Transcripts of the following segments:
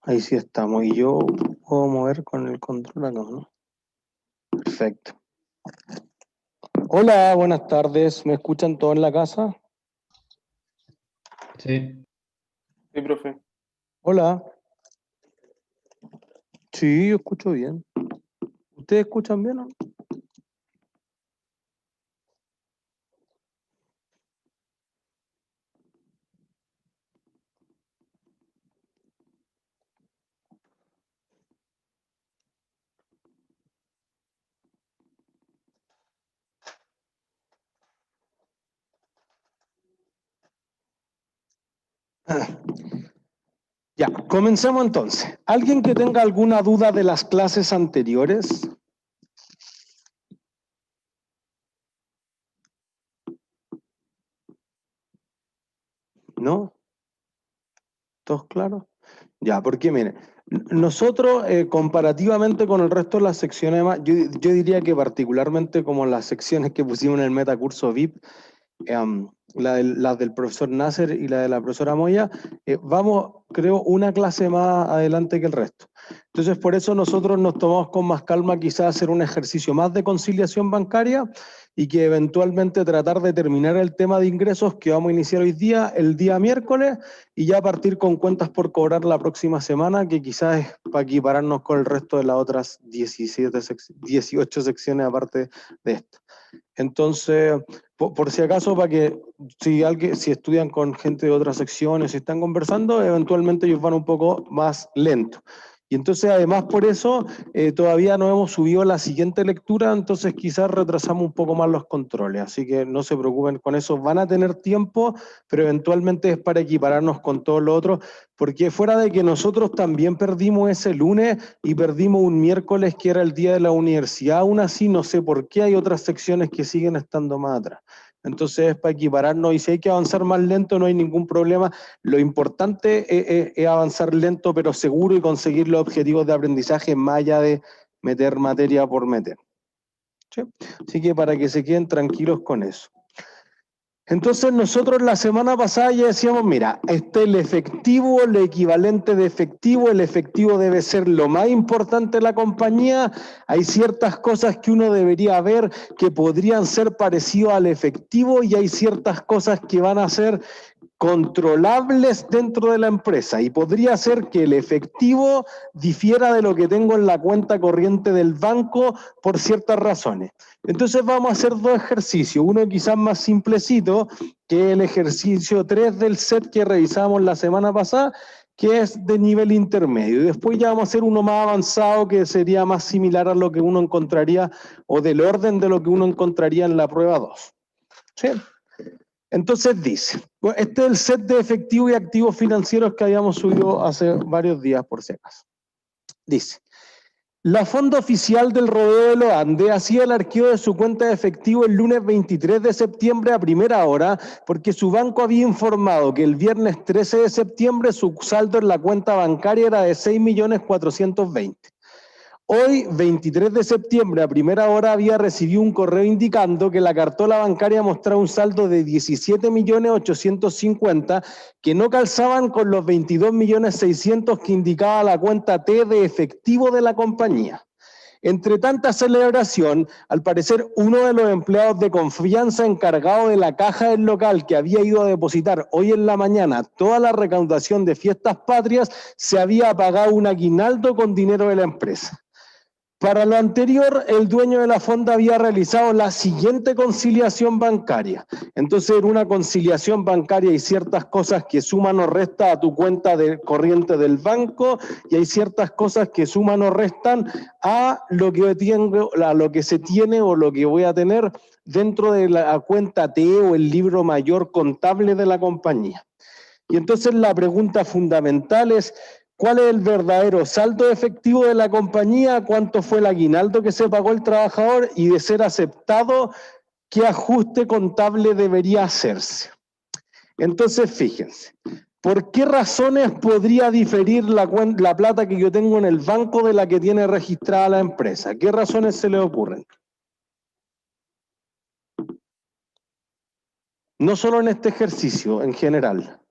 Ahí sí estamos. Y yo puedo mover con el control acá, ¿no? Perfecto. Hola, buenas tardes. ¿Me escuchan todos en la casa? Sí, Sí, profe. Hola. Sí, yo escucho bien. ¿Ustedes escuchan bien o no? Ya, comencemos entonces. ¿Alguien que tenga alguna duda de las clases anteriores? ¿No? ¿Todos claros? Ya, porque miren, nosotros comparativamente con el resto de las secciones, yo diría que particularmente como las secciones que pusimos en el metacurso VIP, la del profesor Nasser y la de la profesora Moya, vamos, creo, una clase más adelante que el resto. Entonces, por eso nosotros nos tomamos con más calma quizás hacer un ejercicio más de conciliación bancaria y que eventualmente tratar de terminar el tema de ingresos que vamos a iniciar hoy día, el día miércoles, y ya partir con cuentas por cobrar la próxima semana, que quizás es para equipararnos con el resto de las otras 18 secciones aparte de esta. Entonces, por si acaso, para que si estudian con gente de otras secciones, si están conversando, eventualmente ellos van un poco más lento. Y entonces, además, por eso, todavía no hemos subido a la siguiente lectura, entonces quizás retrasamos un poco más los controles. Así que no se preocupen con eso, van a tener tiempo, pero eventualmente es para equipararnos con todo lo otro, porque fuera de que nosotros también perdimos ese lunes y perdimos un miércoles que era el día de la universidad, aún así no sé por qué hay otras secciones que siguen estando más atrás. Entonces es para equipararnos y si hay que avanzar más lento no hay ningún problema. Lo importante es avanzar lento pero seguro y conseguir los objetivos de aprendizaje más allá de meter materia por meter. ¿Sí? Así que para que se queden tranquilos con eso. Entonces nosotros la semana pasada ya decíamos, mira, el efectivo, el equivalente de efectivo, el efectivo debe ser lo más importante de la compañía, hay ciertas cosas que uno debería ver que podrían ser parecidas al efectivo y hay ciertas cosas que van a ser controlables dentro de la empresa y podría ser que el efectivo difiera de lo que tengo en la cuenta corriente del banco por ciertas razones. Entonces vamos a hacer dos ejercicios, uno quizás más simplecito, que el ejercicio 3 del set que revisamos la semana pasada, que es de nivel intermedio. Y después ya vamos a hacer uno más avanzado, que sería más similar a lo que uno encontraría, o del orden de lo que uno encontraría en la prueba 2. ¿Sí? Entonces dice, este es el set de efectivos y activos financieros que habíamos subido hace varios días, por si acaso. Dice, la fonda oficial del rodeo de los Andes hacía el arqueo de su cuenta de efectivo el lunes 23 de septiembre a primera hora, porque su banco había informado que el viernes 13 de septiembre su saldo en la cuenta bancaria era de 6.420.000. Hoy, 23 de septiembre, a primera hora, había recibido un correo indicando que la cartola bancaria mostraba un saldo de 17.850.000 que no calzaban con los 22.600.000 que indicaba la cuenta T de efectivo de la compañía. Entre tanta celebración, al parecer uno de los empleados de confianza encargado de la caja del local que había ido a depositar hoy en la mañana toda la recaudación de fiestas patrias se había pagado un aguinaldo con dinero de la empresa. Para lo anterior, el dueño de la fonda había realizado la siguiente conciliación bancaria. Entonces, en una conciliación bancaria hay ciertas cosas que suman o restan a tu cuenta de corriente del banco y hay ciertas cosas que suman o restan a lo que tengo, a lo que se tiene o lo que voy a tener dentro de la cuenta T o el libro mayor contable de la compañía. Y entonces la pregunta fundamental es, ¿cuál es el verdadero saldo efectivo de la compañía? ¿Cuánto fue el aguinaldo que se pagó el trabajador? Y de ser aceptado, ¿qué ajuste contable debería hacerse? Entonces, fíjense, ¿por qué razones podría diferir la plata que yo tengo en el banco de la que tiene registrada la empresa? ¿Qué razones se le ocurren? No solo en este ejercicio, en general.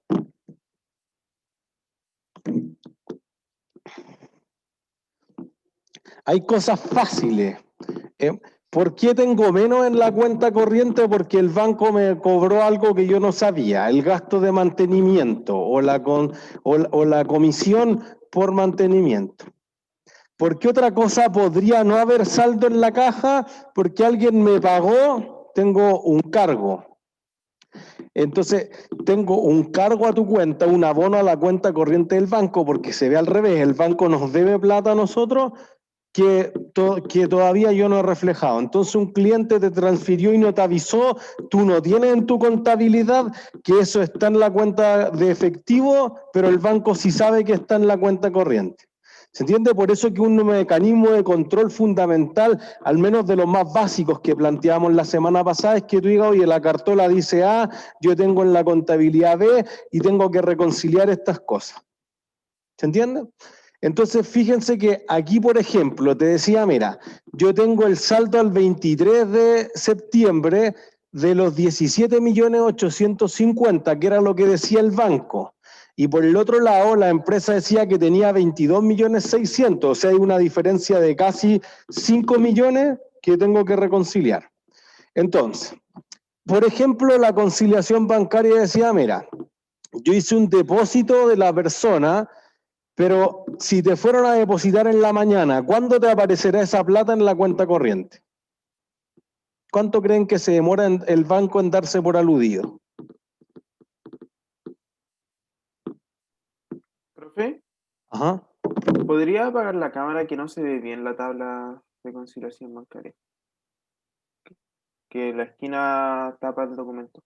Hay cosas fáciles. ¿Por qué tengo menos en la cuenta corriente? Porque el banco me cobró algo que yo no sabía, el gasto de mantenimiento o la comisión por mantenimiento. ¿Por qué otra cosa podría no haber saldo en la caja? Porque alguien me pagó, tengo un cargo. Entonces, tengo un cargo a tu cuenta, un abono a la cuenta corriente del banco, porque se ve al revés, el banco nos debe plata a nosotros que todavía yo no he reflejado. Entonces un cliente te transfirió y no te avisó, tú no tienes en tu contabilidad que eso está en la cuenta de efectivo, pero el banco sí sabe que está en la cuenta corriente. ¿Se entiende? Por eso que un mecanismo de control fundamental, al menos de los más básicos que planteamos la semana pasada, es que tú digas, oye, la cartola dice A, yo tengo en la contabilidad B y tengo que reconciliar estas cosas. ¿Se entiende? Entonces, fíjense que aquí, por ejemplo, te decía, mira, yo tengo el saldo al 23 de septiembre de los 17.850.000, que era lo que decía el banco. Y por el otro lado, la empresa decía que tenía 22.600.000, o sea, hay una diferencia de casi 5 millones que tengo que reconciliar. Entonces, por ejemplo, la conciliación bancaria decía, mira, yo hice un depósito de la persona, pero si te fueron a depositar en la mañana, ¿cuándo te aparecerá esa plata en la cuenta corriente? ¿Cuánto creen que se demora el banco en darse por aludido? Profe, Ajá. ¿podría apagar la cámara que no se ve bien la tabla de conciliación bancaria? Que la esquina tapa el documento.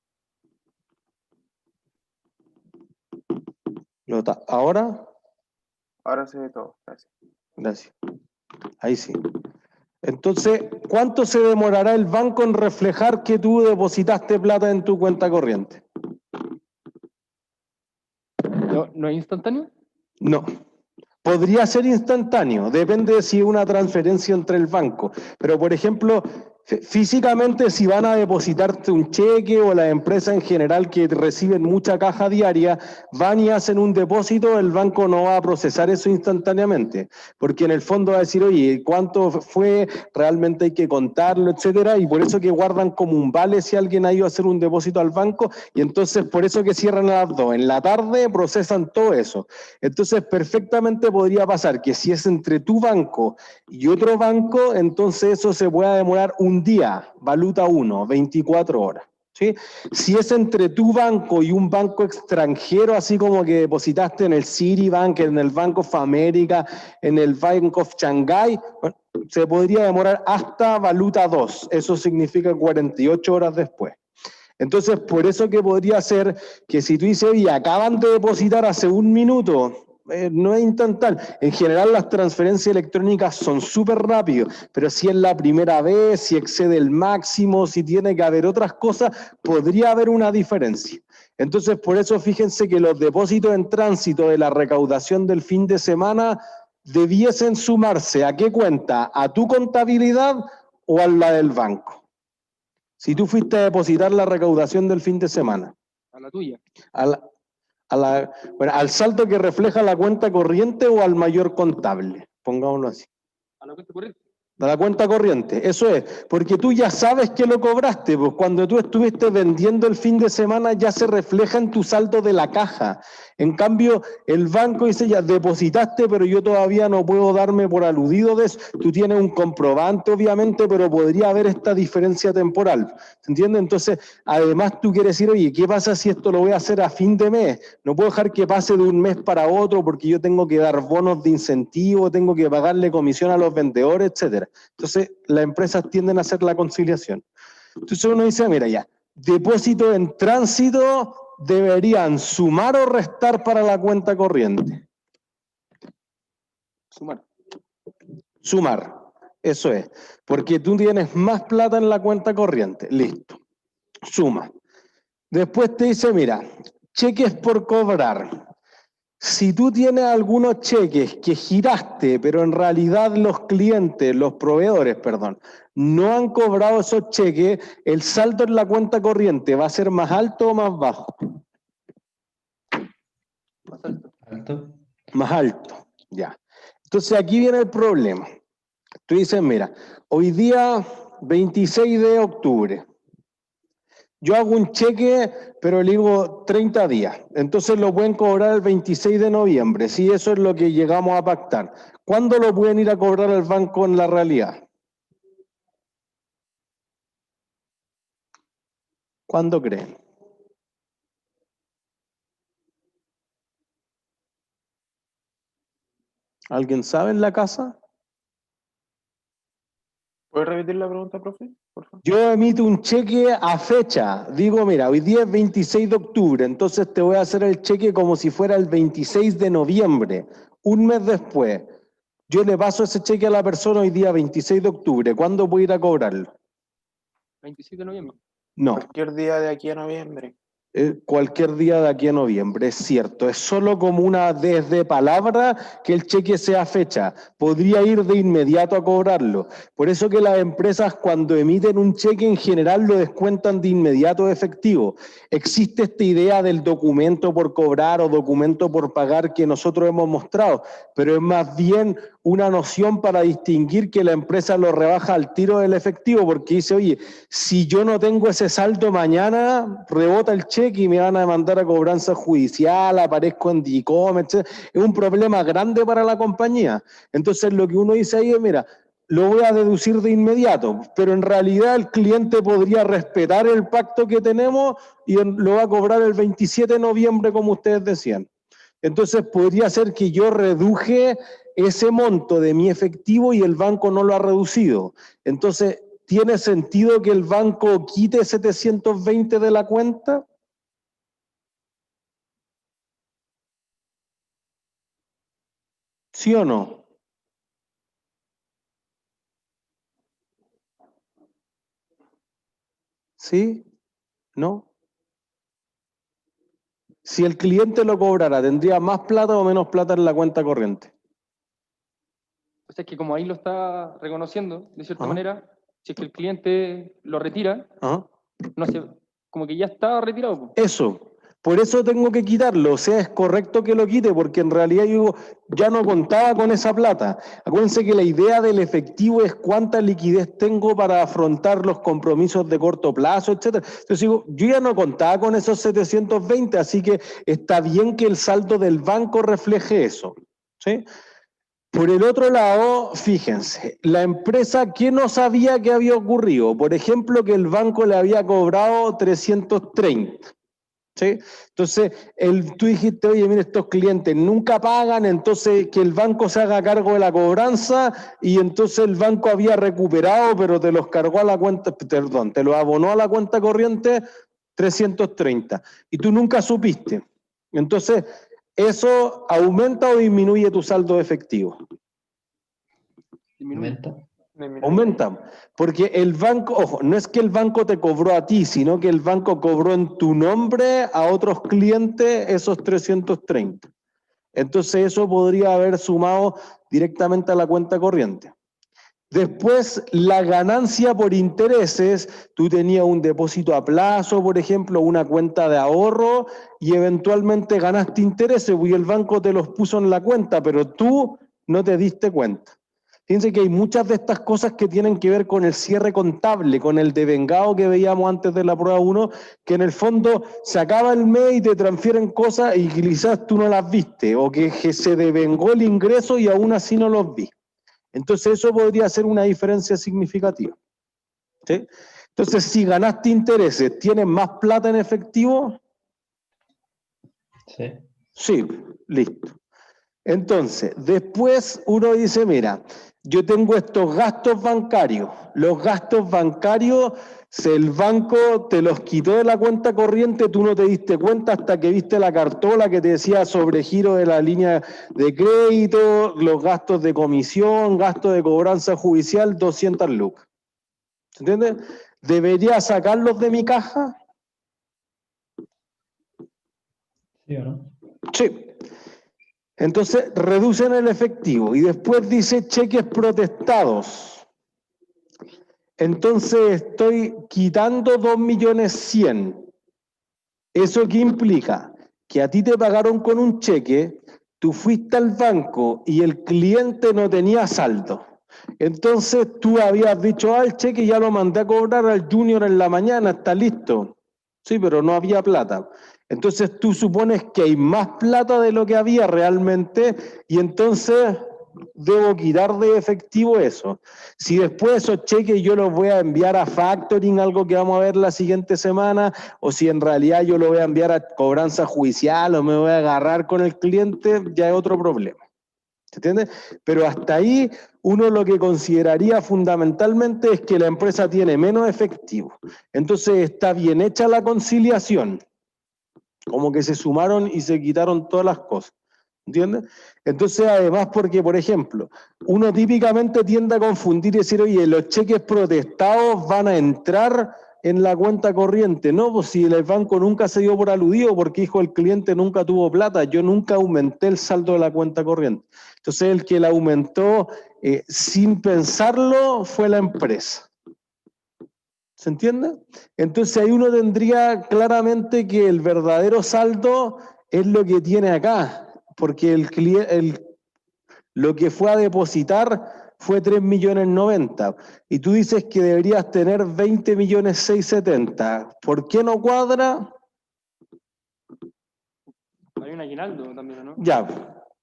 ¿Ahora? Ahora se ve todo, gracias. Gracias. Ahí sí. Entonces, ¿cuánto se demorará el banco en reflejar que tú depositaste plata en tu cuenta corriente? ¿No es instantáneo? No. Podría ser instantáneo, depende de si es una transferencia entre el banco. Pero, por ejemplo, físicamente si van a depositarte un cheque o las empresas en general que reciben mucha caja diaria, van y hacen un depósito, el banco no va a procesar eso instantáneamente, porque en el fondo va a decir, oye, ¿cuánto fue? Realmente hay que contarlo, etcétera, y por eso que guardan como un vale si alguien ha ido a hacer un depósito al banco, y entonces por eso que cierran a las 2. En la tarde procesan todo eso. Entonces, perfectamente podría pasar que si es entre tu banco y otro banco, entonces eso se pueda demorar un día, valuta 1, 24 horas. ¿Sí? Si es entre tu banco y un banco extranjero, así como que depositaste en el Citibank, en el Bank of America, en el Bank of Shanghai, bueno, se podría demorar hasta valuta 2. Eso significa 48 horas después. Entonces, por eso que podría ser que si tú dices, oye, acaban de depositar hace un minuto, no es instantáneo. En general las transferencias electrónicas son súper rápidas, pero si es la primera vez, si excede el máximo, si tiene que haber otras cosas, podría haber una diferencia. Entonces, por eso fíjense que los depósitos en tránsito de la recaudación del fin de semana debiesen sumarse ¿a qué cuenta? ¿A tu contabilidad o a la del banco? Si tú fuiste a depositar la recaudación del fin de semana. A la tuya. ¿Al saldo que refleja la cuenta corriente o al mayor contable? Pongámoslo así. A la cuenta corriente. De la cuenta corriente, eso es, porque tú ya sabes que lo cobraste, pues cuando tú estuviste vendiendo el fin de semana ya se refleja en tu saldo de la caja. En cambio, el banco dice, ya depositaste, pero yo todavía no puedo darme por aludido de eso. Tú tienes un comprobante, obviamente, pero podría haber esta diferencia temporal. ¿Se entiende? Entonces, además tú quieres decir, oye, ¿qué pasa si esto lo voy a hacer a fin de mes? No puedo dejar que pase de un mes para otro porque yo tengo que dar bonos de incentivo, tengo que pagarle comisión a los vendedores, etcétera. Entonces, las empresas tienden a hacer la conciliación. Entonces uno dice, mira ya, depósito en tránsito deberían sumar o restar para la cuenta corriente. Sumar. Sumar, eso es. Porque tú tienes más plata en la cuenta corriente. Listo. Suma. Después te dice, mira, cheques por cobrar. Si tú tienes algunos cheques que giraste, pero en realidad los clientes, los proveedores, perdón, no han cobrado esos cheques, el saldo en la cuenta corriente va a ser más alto o más bajo. Más alto. Más alto, ya. Entonces aquí viene el problema. Tú dices, mira, hoy día 26 de octubre, yo hago un cheque, pero le digo 30 días, entonces lo pueden cobrar el 26 de noviembre, si eso es lo que llegamos a pactar. ¿Cuándo lo pueden ir a cobrar al banco en la realidad? ¿Cuándo creen? ¿Alguien sabe en la casa? ¿Puedes repetir la pregunta, profe? Por favor. Yo emito un cheque a fecha. Digo, mira, hoy día es 26 de octubre, entonces te voy a hacer el cheque como si fuera el 26 de noviembre, un mes después. Yo le paso ese cheque a la persona hoy día 26 de octubre. ¿Cuándo puedo ir a cobrarlo? 27 de noviembre. No. Cualquier día de aquí a noviembre. Cualquier día de aquí a noviembre, es cierto. Es solo como una desde palabra que el cheque sea fecha. Podría ir de inmediato a cobrarlo. Por eso que las empresas cuando emiten un cheque en general lo descuentan de inmediato efectivo. Existe esta idea del documento por cobrar o documento por pagar que nosotros hemos mostrado, pero es más bien una noción para distinguir que la empresa lo rebaja al tiro del efectivo, porque dice, oye, si yo no tengo ese saldo mañana, rebota el cheque y me van a mandar a cobranza judicial, aparezco en DICOM, etc. Es un problema grande para la compañía. Entonces lo que uno dice ahí es, mira, lo voy a deducir de inmediato, pero en realidad el cliente podría respetar el pacto que tenemos y lo va a cobrar el 27 de noviembre, como ustedes decían. Entonces podría ser que yo reduje ese monto de mi efectivo y el banco no lo ha reducido. Entonces, ¿tiene sentido que el banco quite 720 de la cuenta? ¿Sí o no? ¿Sí? ¿No? Si el cliente lo cobrara, ¿tendría más plata o menos plata en la cuenta corriente? O sea, es que como ahí lo está reconociendo, de cierta Ajá. manera, si es que el cliente lo retira, Ajá. no sé, como que ya está retirado, po. Eso, por eso tengo que quitarlo, o sea, es correcto que lo quite, porque en realidad yo digo, ya no contaba con esa plata. Acuérdense que la idea del efectivo es cuánta liquidez tengo para afrontar los compromisos de corto plazo, etcétera. Entonces digo, yo ya no contaba con esos 720, así que está bien que el saldo del banco refleje eso, ¿sí? Por el otro lado, fíjense, la empresa que no sabía que había ocurrido, por ejemplo, que el banco le había cobrado 330. ¿Sí? Entonces, tú dijiste, oye, mire, estos clientes nunca pagan, entonces que el banco se haga cargo de la cobranza y entonces el banco había recuperado, pero te los cargó a la cuenta, perdón, te los abonó a la cuenta corriente 330 y tú nunca supiste. Entonces, ¿eso aumenta o disminuye tu saldo efectivo? Disminuye. Aumenta, porque el banco, ojo, no es que el banco te cobró a ti, sino que el banco cobró en tu nombre a otros clientes esos 330. Entonces eso podría haber sumado directamente a la cuenta corriente. Después, la ganancia por intereses, tú tenías un depósito a plazo, por ejemplo, una cuenta de ahorro y eventualmente ganaste intereses y el banco te los puso en la cuenta, pero tú no te diste cuenta. Fíjense que hay muchas de estas cosas que tienen que ver con el cierre contable, con el devengado que veíamos antes de la prueba 1, que en el fondo se acaba el mes y te transfieren cosas y quizás tú no las viste, o que se devengó el ingreso y aún así no los vi. Entonces eso podría ser una diferencia significativa, ¿sí? Entonces, si ganaste intereses, ¿tienes más plata en efectivo? Sí. Sí, listo. Entonces, después uno dice, mira, yo tengo estos gastos bancarios. Los gastos bancarios, si el banco te los quitó de la cuenta corriente, tú no te diste cuenta hasta que viste la cartola que te decía sobregiro de la línea de crédito, los gastos de comisión, gastos de cobranza judicial, 200 lucas. ¿Entiendes? ¿Debería sacarlos de mi caja? ¿Sí o no? Sí. Entonces reducen el efectivo y después dice cheques protestados. Entonces estoy quitando 2.100.000. ¿Eso qué implica? Que a ti te pagaron con un cheque, tú fuiste al banco y el cliente no tenía saldo. Entonces tú habías dicho, el cheque ya lo mandé a cobrar al Junior en la mañana, está listo. Sí, pero no había plata. Entonces tú supones que hay más plata de lo que había realmente y entonces debo quitar de efectivo eso. Si después esos cheques yo los voy a enviar a factoring, algo que vamos a ver la siguiente semana, o si en realidad yo lo voy a enviar a cobranza judicial o me voy a agarrar con el cliente, ya es otro problema. ¿Se entiende? Pero hasta ahí uno lo que consideraría fundamentalmente es que la empresa tiene menos efectivo. Entonces está bien hecha la conciliación, como que se sumaron y se quitaron todas las cosas. ¿Entiendes? Entonces, además, porque, por ejemplo, uno típicamente tiende a confundir y decir, oye, los cheques protestados van a entrar en la cuenta corriente. No, pues si el banco nunca se dio por aludido porque dijo el cliente nunca tuvo plata, yo nunca aumenté el saldo de la cuenta corriente. Entonces, el que la aumentó sin pensarlo fue la empresa. ¿Se entiende? Entonces ahí uno tendría claramente que el verdadero saldo es lo que tiene acá, porque lo que fue a depositar fue 3.090.000 y tú dices que deberías tener 20.670.000. ¿Por qué no cuadra? Hay un aguinaldo también, ¿no? Ya,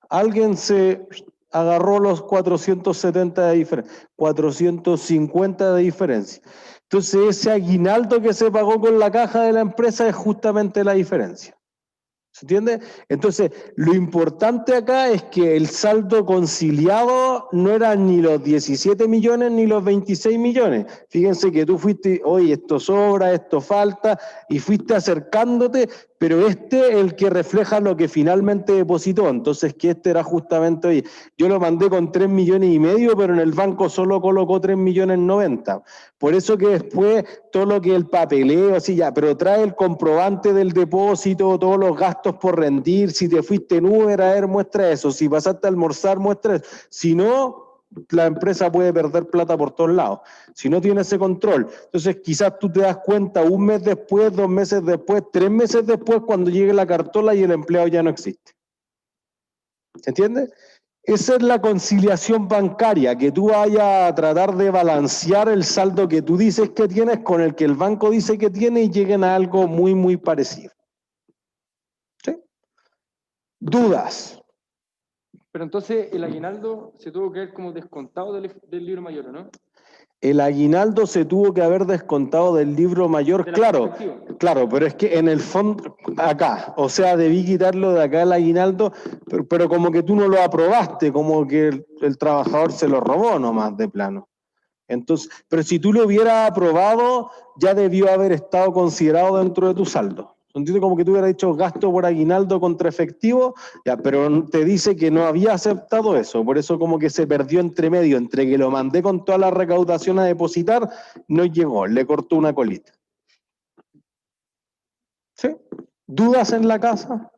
alguien se agarró los 470 de diferencia, 450 de diferencia. Entonces ese aguinaldo que se pagó con la caja de la empresa es justamente la diferencia. ¿Se entiende? Entonces, lo importante acá es que el saldo conciliado no eran ni los 17 millones ni los 26 millones. Fíjense que tú fuiste, oye, esto sobra, esto falta, y fuiste acercándote, pero el que refleja lo que finalmente depositó. Entonces, que era justamente, oye, yo lo mandé con 3,5 millones, pero en el banco solo colocó 3,090,000. Por eso que después todo lo que el papeleo, así ya, pero trae el comprobante del depósito, todos los gastos por rendir, si te fuiste en Uber, a ver, muestra eso, si pasaste a almorzar, muestra eso. Si no, la empresa puede perder plata por todos lados, si no tiene ese control. Entonces quizás tú te das cuenta un mes después, 2 meses después, 3 meses después, cuando llegue la cartola y el empleado ya no existe. ¿Se entiende? Esa es la conciliación bancaria, que tú vayas a tratar de balancear el saldo que tú dices que tienes con el que el banco dice que tiene y lleguen a algo muy, muy parecido. ¿Sí? ¿Dudas? Pero entonces el aguinaldo se tuvo que ver como descontado del libro mayor, ¿no? El aguinaldo se tuvo que haber descontado del libro mayor, claro, pero es que en el fondo, acá, o sea, debí quitarlo de acá el aguinaldo, pero como que tú no lo aprobaste, como que el trabajador se lo robó nomás de plano. Entonces, pero si tú lo hubieras aprobado, ya debió haber estado considerado dentro de tu saldo. ¿Entiendes? Como que tú hubieras dicho gasto por aguinaldo contra efectivo, ya, pero te dice que no había aceptado eso, por eso como que se perdió entre medio, entre que lo mandé con toda la recaudación a depositar, no llegó, le cortó una colita. ¿Sí? ¿Dudas en la casa?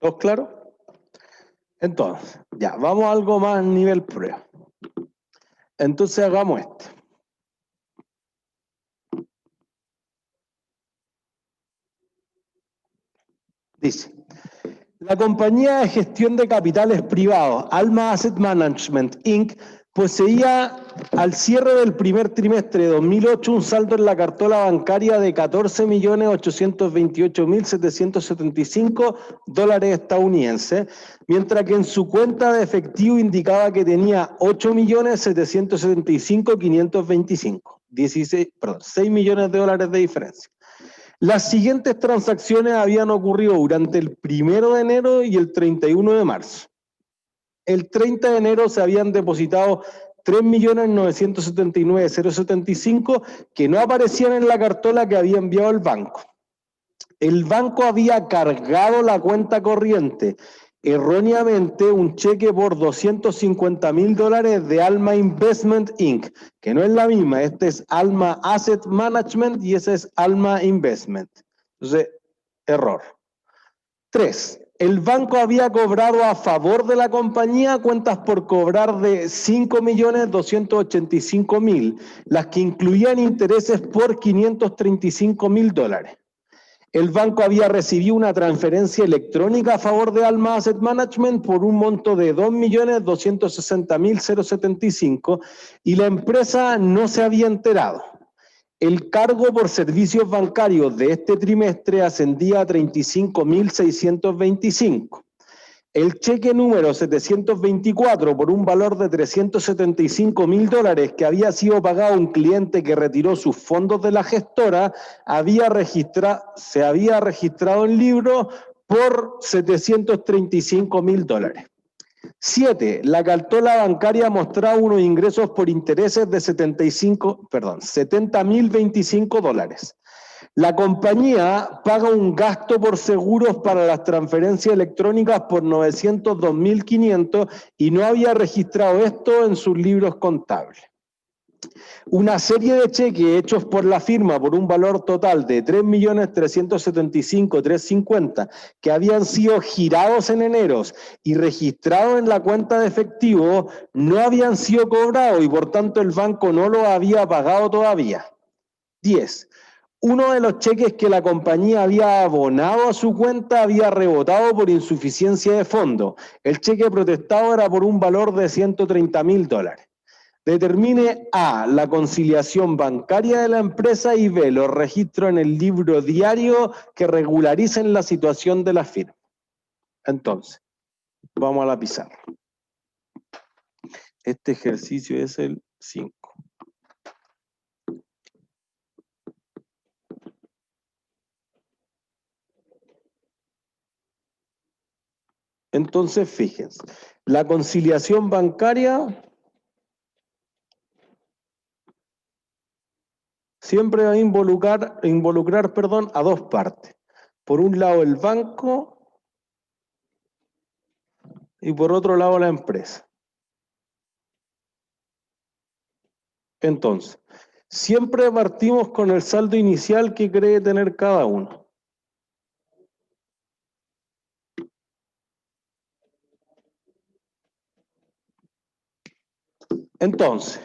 ¿Todos claros? Entonces, ya, vamos a algo más a nivel prueba. Entonces hagamos esto. Dice, la compañía de gestión de capitales privados, Alma Asset Management, Inc., poseía al cierre del primer trimestre de 2008 un saldo en la cartola bancaria de $14.828.775 estadounidenses, mientras que en su cuenta de efectivo indicaba que tenía $8.775.525, 6 millones de dólares de diferencia. Las siguientes transacciones habían ocurrido durante el 1 de enero y el 31 de marzo. El 30 de enero se habían depositado 3.979.075 que no aparecían en la cartola que había enviado el banco. El banco había cargado la cuenta corriente erróneamente un cheque por $250.000 de Alma Investment Inc., que no es la misma, este es Alma Asset Management y ese es Alma Investment. Entonces, error. 3. el banco había cobrado a favor de la compañía cuentas por cobrar de 5.285.000, las que incluían intereses por $535.000. El banco había recibido una transferencia electrónica a favor de Alma Asset Management por un monto de 2.260.075 y la empresa no se había enterado. El cargo por servicios bancarios de este trimestre ascendía a 35.625. El cheque número 724 por un valor de $375.000 que había sido pagado a un cliente que retiró sus fondos de la gestora se había registrado en libro por $735.000. 7. La cartola bancaria mostraba unos ingresos por intereses de $70.025. La compañía paga un gasto por seguros para las transferencias electrónicas por $902.500 y no había registrado esto en sus libros contables. Una serie de cheques hechos por la firma por un valor total de $3.375.350 que habían sido girados en enero y registrados en la cuenta de efectivo no habían sido cobrados y por tanto el banco no lo había pagado todavía. 10. Uno de los cheques que la compañía había abonado a su cuenta había rebotado por insuficiencia de fondos. El cheque protestado era por un valor de $130.000. Determine A, la conciliación bancaria de la empresa y B, los registros en el libro diario que regularicen la situación de la firma. Entonces, vamos a la pizarra. Este ejercicio es el 5. Entonces, fíjense, la conciliación bancaria siempre va a involucrar a dos partes. Por un lado el banco y por otro lado la empresa. Entonces, siempre partimos con el saldo inicial que cree tener cada uno. Entonces,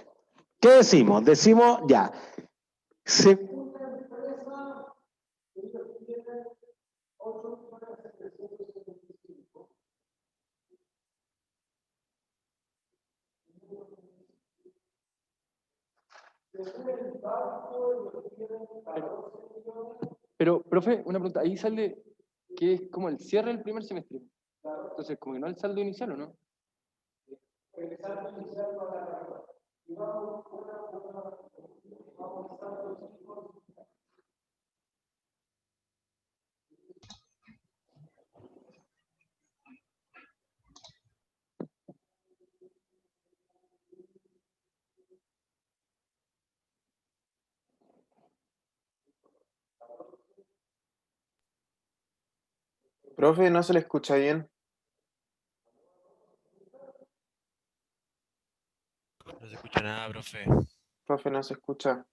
¿qué decimos? Decimos ya, Pero, profe, una pregunta, ahí sale que es como el cierre del primer semestre. Entonces, como que no el saldo inicial, ¿o no? Profe, no se le escucha bien. No se escucha nada, profe. Profe, no se escucha.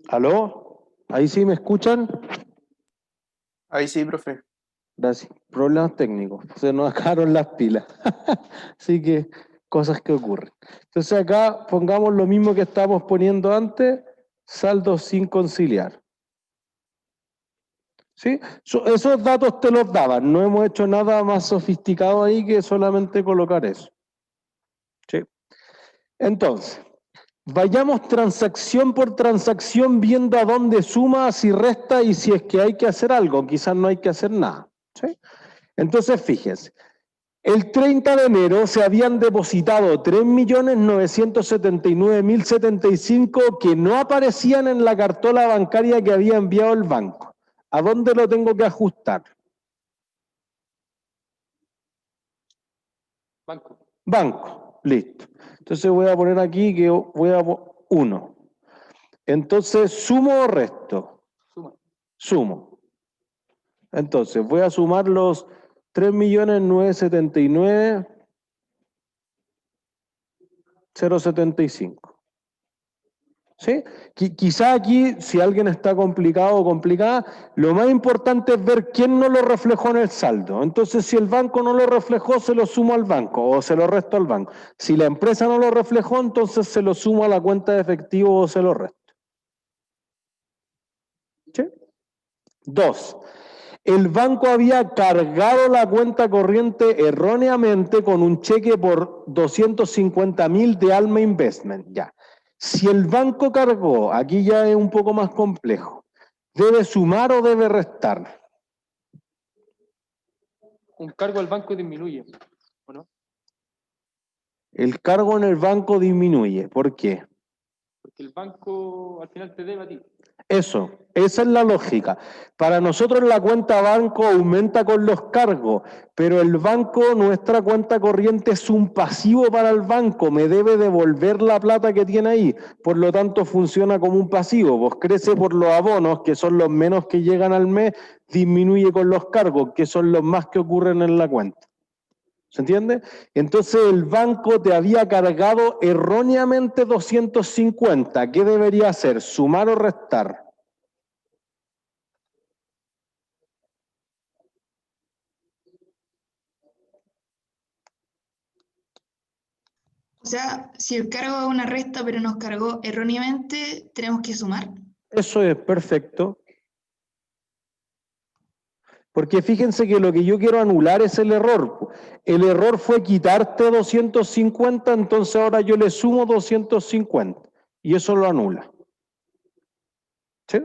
¿Aló? ¿Ahí sí me escuchan? Ahí sí, profe. Gracias. Problemas técnicos. Se nos acabaron las pilas. Así que cosas que ocurren. Entonces acá pongamos lo mismo que estábamos poniendo antes, saldo sin conciliar. ¿Sí? Esos datos te los daban. No hemos hecho nada más sofisticado ahí que solamente colocar eso. ¿Sí? Entonces, Vayamos transacción por transacción viendo a dónde suma, si resta y si es que hay que hacer algo. Quizás no hay que hacer nada. ¿Sí? Entonces, fíjense. El 30 de enero se habían depositado 3.979.075 que no aparecían en la cartola bancaria que había enviado el banco. ¿A dónde lo tengo que ajustar? Banco. Banco, listo. Entonces voy a poner aquí que voy a 1. Entonces, ¿sumo o resto? Suma. Sumo. Entonces, voy a sumar los 3.979.075. ¿Sí? Quizá aquí, si alguien está complicado o complicada, lo más importante es ver quién no lo reflejó en el saldo. Entonces, si el banco no lo reflejó, se lo sumo al banco o se lo resto al banco. Si la empresa no lo reflejó, entonces se lo sumo a la cuenta de efectivo o se lo resto. ¿Sí? 2. El banco había cargado la cuenta corriente erróneamente con un cheque por 250.000 de Alma Investment. Ya. Si el banco cargó, aquí ya es un poco más complejo, ¿debe sumar o debe restar? Un cargo al banco disminuye, ¿o no? El cargo en el banco disminuye. ¿Por qué? Porque el banco al final te debe a ti. Eso, esa es la lógica. Para nosotros la cuenta banco aumenta con los cargos, pero el banco, nuestra cuenta corriente es un pasivo para el banco, me debe devolver la plata que tiene ahí, por lo tanto funciona como un pasivo, pues crece por los abonos, que son los menos que llegan al mes, disminuye con los cargos, que son los más que ocurren en la cuenta. ¿Se entiende? Entonces el banco te había cargado erróneamente 250. ¿Qué debería hacer? ¿Sumar o restar? O sea, si el cargo es una resta pero nos cargó erróneamente, tenemos que sumar. Eso es perfecto. Porque fíjense que lo que yo quiero anular es el error. El error fue quitarte 250, entonces ahora yo le sumo 250. Y eso lo anula. ¿Sí?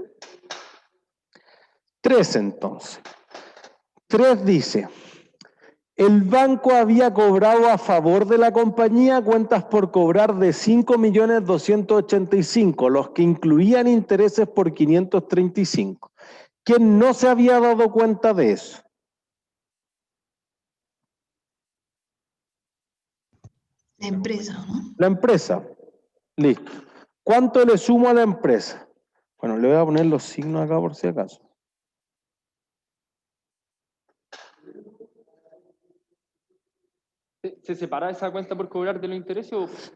3 entonces. 3 dice, el banco había cobrado a favor de la compañía cuentas por cobrar de 5.285.000, los que incluían intereses por 535. ¿Quién no se había dado cuenta de eso? La empresa, ¿no? La empresa. Listo. ¿Cuánto le sumo a la empresa? Bueno, le voy a poner los signos acá por si acaso. ¿Se separa esa cuenta por cobrar de los intereses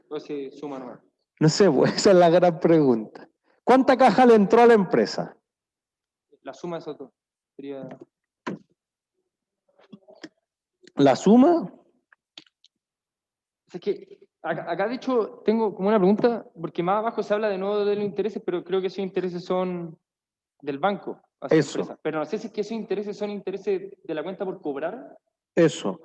o se suma nomás? No sé, pues, esa es la gran pregunta. ¿Cuánta caja le entró a la empresa? La suma de esos dos. Sería... ¿La suma? Es que acá de hecho tengo como una pregunta, porque más abajo se habla de nuevo de los intereses, pero creo que esos intereses son del banco hacia la Eso. empresa. Pero no sé si es que esos intereses son intereses de la cuenta por cobrar. Eso.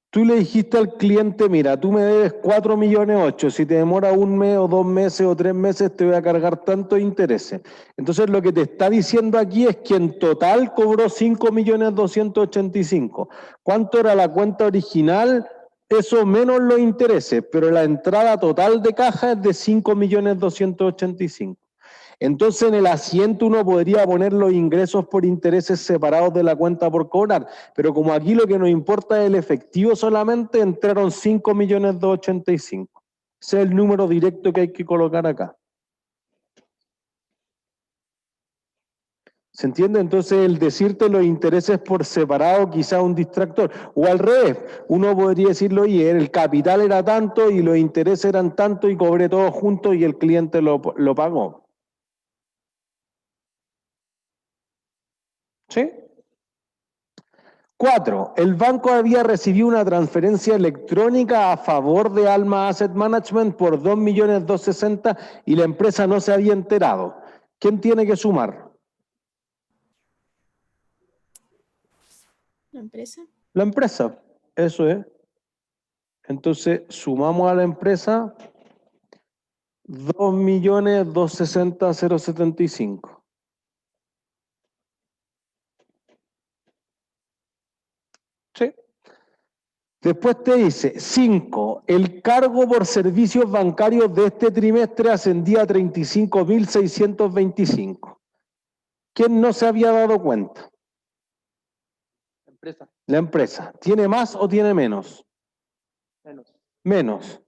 Tú le dijiste al cliente, mira, tú me debes 4.800.000, si te demora 1 mes o 2 meses o 3 meses te voy a cargar tantos intereses. Entonces lo que te está diciendo aquí es que en total cobró 5.285.000. ¿Cuánto era la cuenta original? Eso menos los intereses, pero la entrada total de caja es de 5.285.000. Entonces en el asiento uno podría poner los ingresos por intereses separados de la cuenta por cobrar, pero como aquí lo que nos importa es el efectivo solamente, entraron 5.285.000. Ese es el número directo que hay que colocar acá. ¿Se entiende? Entonces el decirte los intereses por separado quizá un distractor. O al revés, uno podría decirlo, oye, el capital era tanto y los intereses eran tanto y cobré todo junto y el cliente lo pagó. ¿Sí? 4. El banco había recibido una transferencia electrónica a favor de Alma Asset Management por 2.260.000 y la empresa no se había enterado. ¿Quién tiene que sumar? ¿La empresa? La empresa. Eso es. Entonces, sumamos a la empresa 2.260.075. ¿Sí? Después te dice, 5, el cargo por servicios bancarios de este trimestre ascendía a 35.625. ¿Quién no se había dado cuenta? La empresa, La empresa. ¿Tiene más o tiene menos? menos. Menos.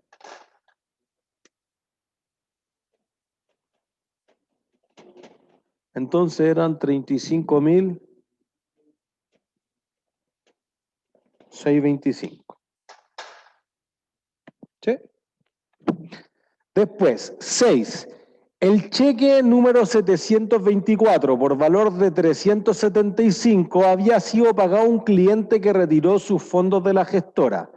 Entonces eran 35.625. ¿Sí? Después, 6. El cheque número 724 por valor de 375 había sido pagado a un cliente que retiró sus fondos de la gestora.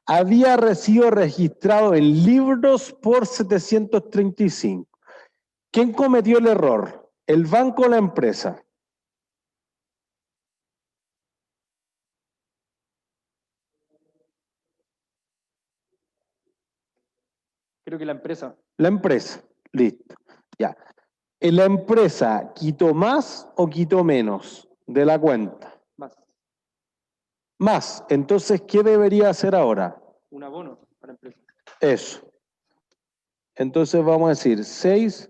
Había sido registrado en libros por 735. ¿Quién cometió el error? ¿El banco o la empresa? Creo que la empresa, La empresa. Listo. Ya. ¿La empresa quitó más o quitó menos de la cuenta? más. Más. Entonces, ¿qué debería hacer ahora? Un abono para la empresa. Eso. Entonces vamos a decir 6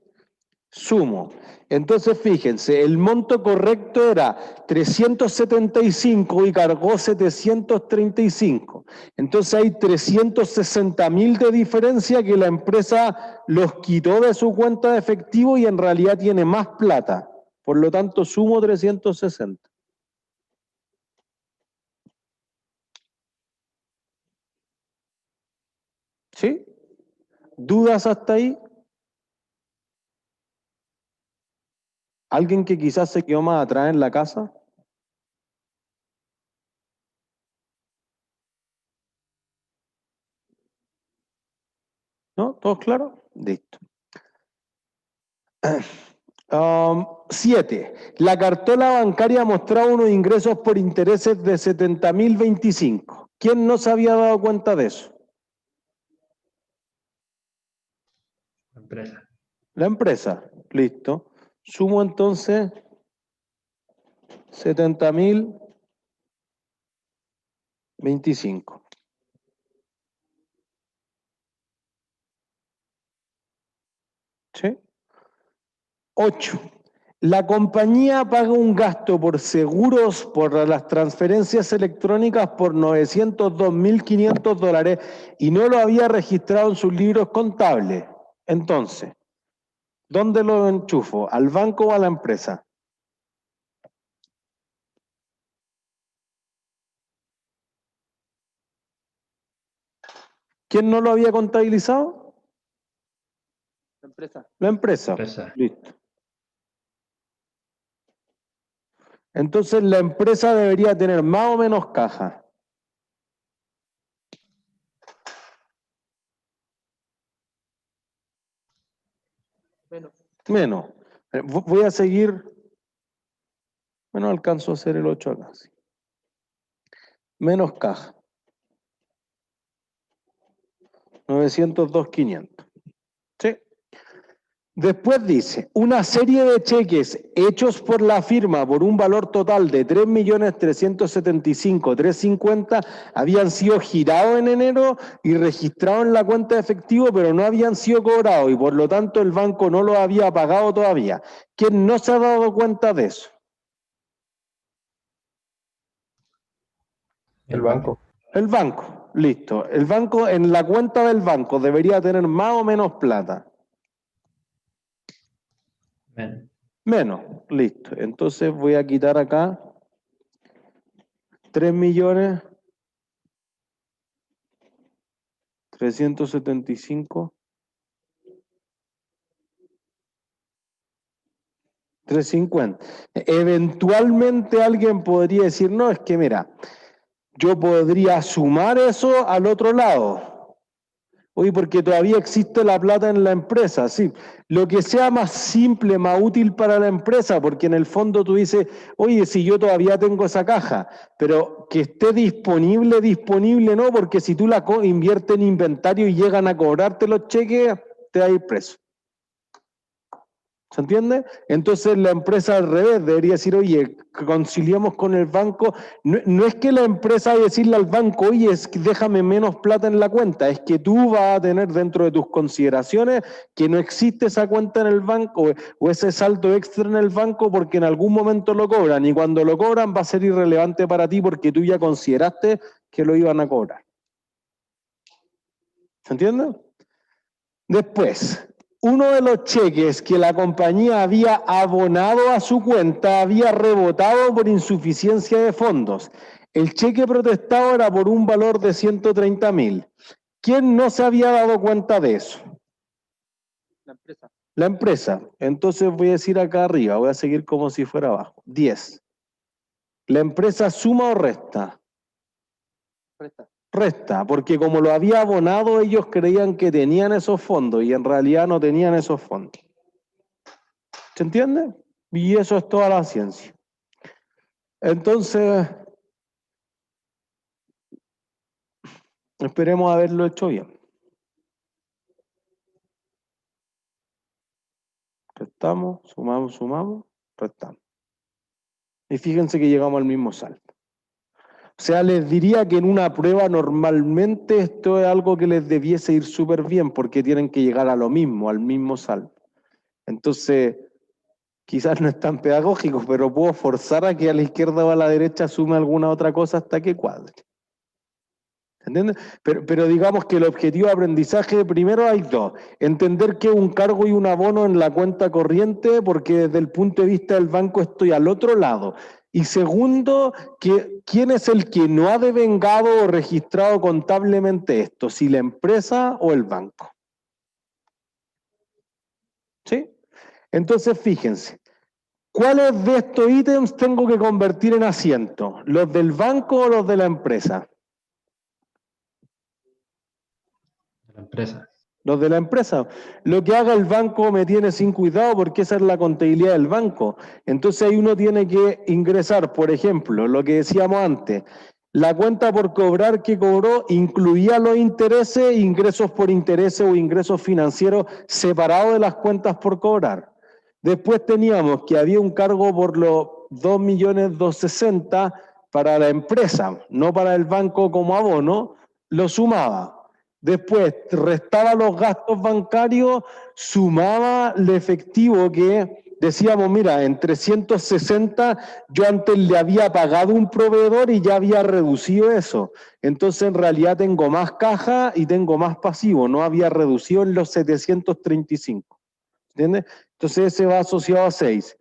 sumo. Entonces fíjense, el monto correcto era 375 y cargó 735. Entonces hay 360.000 de diferencia que la empresa los quitó de su cuenta de efectivo y en realidad tiene más plata. Por lo tanto, sumo 360. ¿Sí? ¿Dudas hasta ahí? ¿Alguien que quizás se quedó más atrás en la casa? ¿No? ¿Todos claros? Listo. 7. La cartola bancaria mostraba unos ingresos por intereses de 70.025. ¿Quién no se había dado cuenta de eso? La empresa. La empresa. Listo. Sumo entonces 70.025. ¿Sí? 8. La compañía paga un gasto por seguros por las transferencias electrónicas por $902.500 y no lo había registrado en sus libros contables. Entonces, ¿dónde lo enchufo? ¿Al banco o a la empresa? ¿Quién no lo había contabilizado? La empresa. La empresa. Empresa. Listo. Entonces la empresa debería tener más o menos caja. Menos. Menos. Voy a seguir. Bueno, alcanzo a hacer el 8 acá. Sí. Menos caja. 902.500. ¿Sí? Después dice, una serie de cheques hechos por la firma por un valor total de 3.375.350 habían sido girados en enero y registrados en la cuenta de efectivo, pero no habían sido cobrados y por lo tanto el banco no los había pagado todavía. ¿Quién no se ha dado cuenta de eso? El banco. El banco, listo. El banco, en la cuenta del banco debería tener más o menos plata. Menos. Menos, listo. Entonces voy a quitar acá 3.375.350. Eventualmente alguien podría decir, no, es que mira, yo podría sumar eso al otro lado. Oye, porque todavía existe la plata en la empresa, sí. Lo que sea más simple, más útil para la empresa, porque en el fondo tú dices, oye, si yo todavía tengo esa caja, pero que esté disponible no, porque si tú la inviertes en inventario y llegan a cobrarte los cheques, te vas a ir preso. ¿Se entiende? Entonces la empresa al revés debería decir, oye, conciliamos con el banco. No es que la empresa vaya a decirle al banco, oye, déjame menos plata en la cuenta, es que tú vas a tener dentro de tus consideraciones que no existe esa cuenta en el banco o ese saldo extra en el banco porque en algún momento lo cobran y cuando lo cobran va a ser irrelevante para ti porque tú ya consideraste que lo iban a cobrar. ¿Se entiende? Después, uno de los cheques que la compañía había abonado a su cuenta había rebotado por insuficiencia de fondos. El cheque protestado era por un valor de 130.000. ¿Quién no se había dado cuenta de eso? La empresa. La empresa. Entonces voy a decir acá arriba, voy a seguir como si fuera abajo. 10. ¿La empresa suma o resta? Presta. Resta, porque como lo había abonado, ellos creían que tenían esos fondos y en realidad no tenían esos fondos. ¿Se entiende? Y eso es toda la ciencia. Entonces, esperemos haberlo hecho bien. Restamos, sumamos, restamos. Y fíjense que llegamos al mismo saldo. O sea, les diría que en una prueba normalmente esto es algo que les debiese ir súper bien porque tienen que llegar a lo mismo, al mismo saldo. Entonces, quizás no es tan pedagógico, pero puedo forzar a que a la izquierda o a la derecha sume alguna otra cosa hasta que cuadre. ¿Entiendes? Pero digamos que el objetivo de aprendizaje, primero hay dos. Entender que un cargo y un abono en la cuenta corriente, porque desde el punto de vista del banco estoy al otro lado. Y segundo, ¿quién es el que no ha devengado o registrado contablemente esto? ¿Si la empresa o el banco? ¿Sí? Entonces, fíjense. ¿Cuáles de estos ítems tengo que convertir en asiento? ¿Los del banco o los de la empresa? De la empresa. Los de la empresa. Lo que haga el banco me tiene sin cuidado porque esa es la contabilidad del banco. Entonces ahí uno tiene que ingresar, por ejemplo, lo que decíamos antes, la cuenta por cobrar que cobró incluía los intereses, ingresos por intereses o ingresos financieros separados de las cuentas por cobrar. Después teníamos que había un cargo por los 2.260.000 para la empresa, no para el banco como abono, lo sumaba. Después restaba los gastos bancarios, sumaba el efectivo que decíamos, mira, en 360 yo antes le había pagado un proveedor y ya había reducido eso. Entonces en realidad tengo más caja y tengo más pasivo, no había reducido en los 735. ¿Entiendes? Entonces ese va asociado a 6.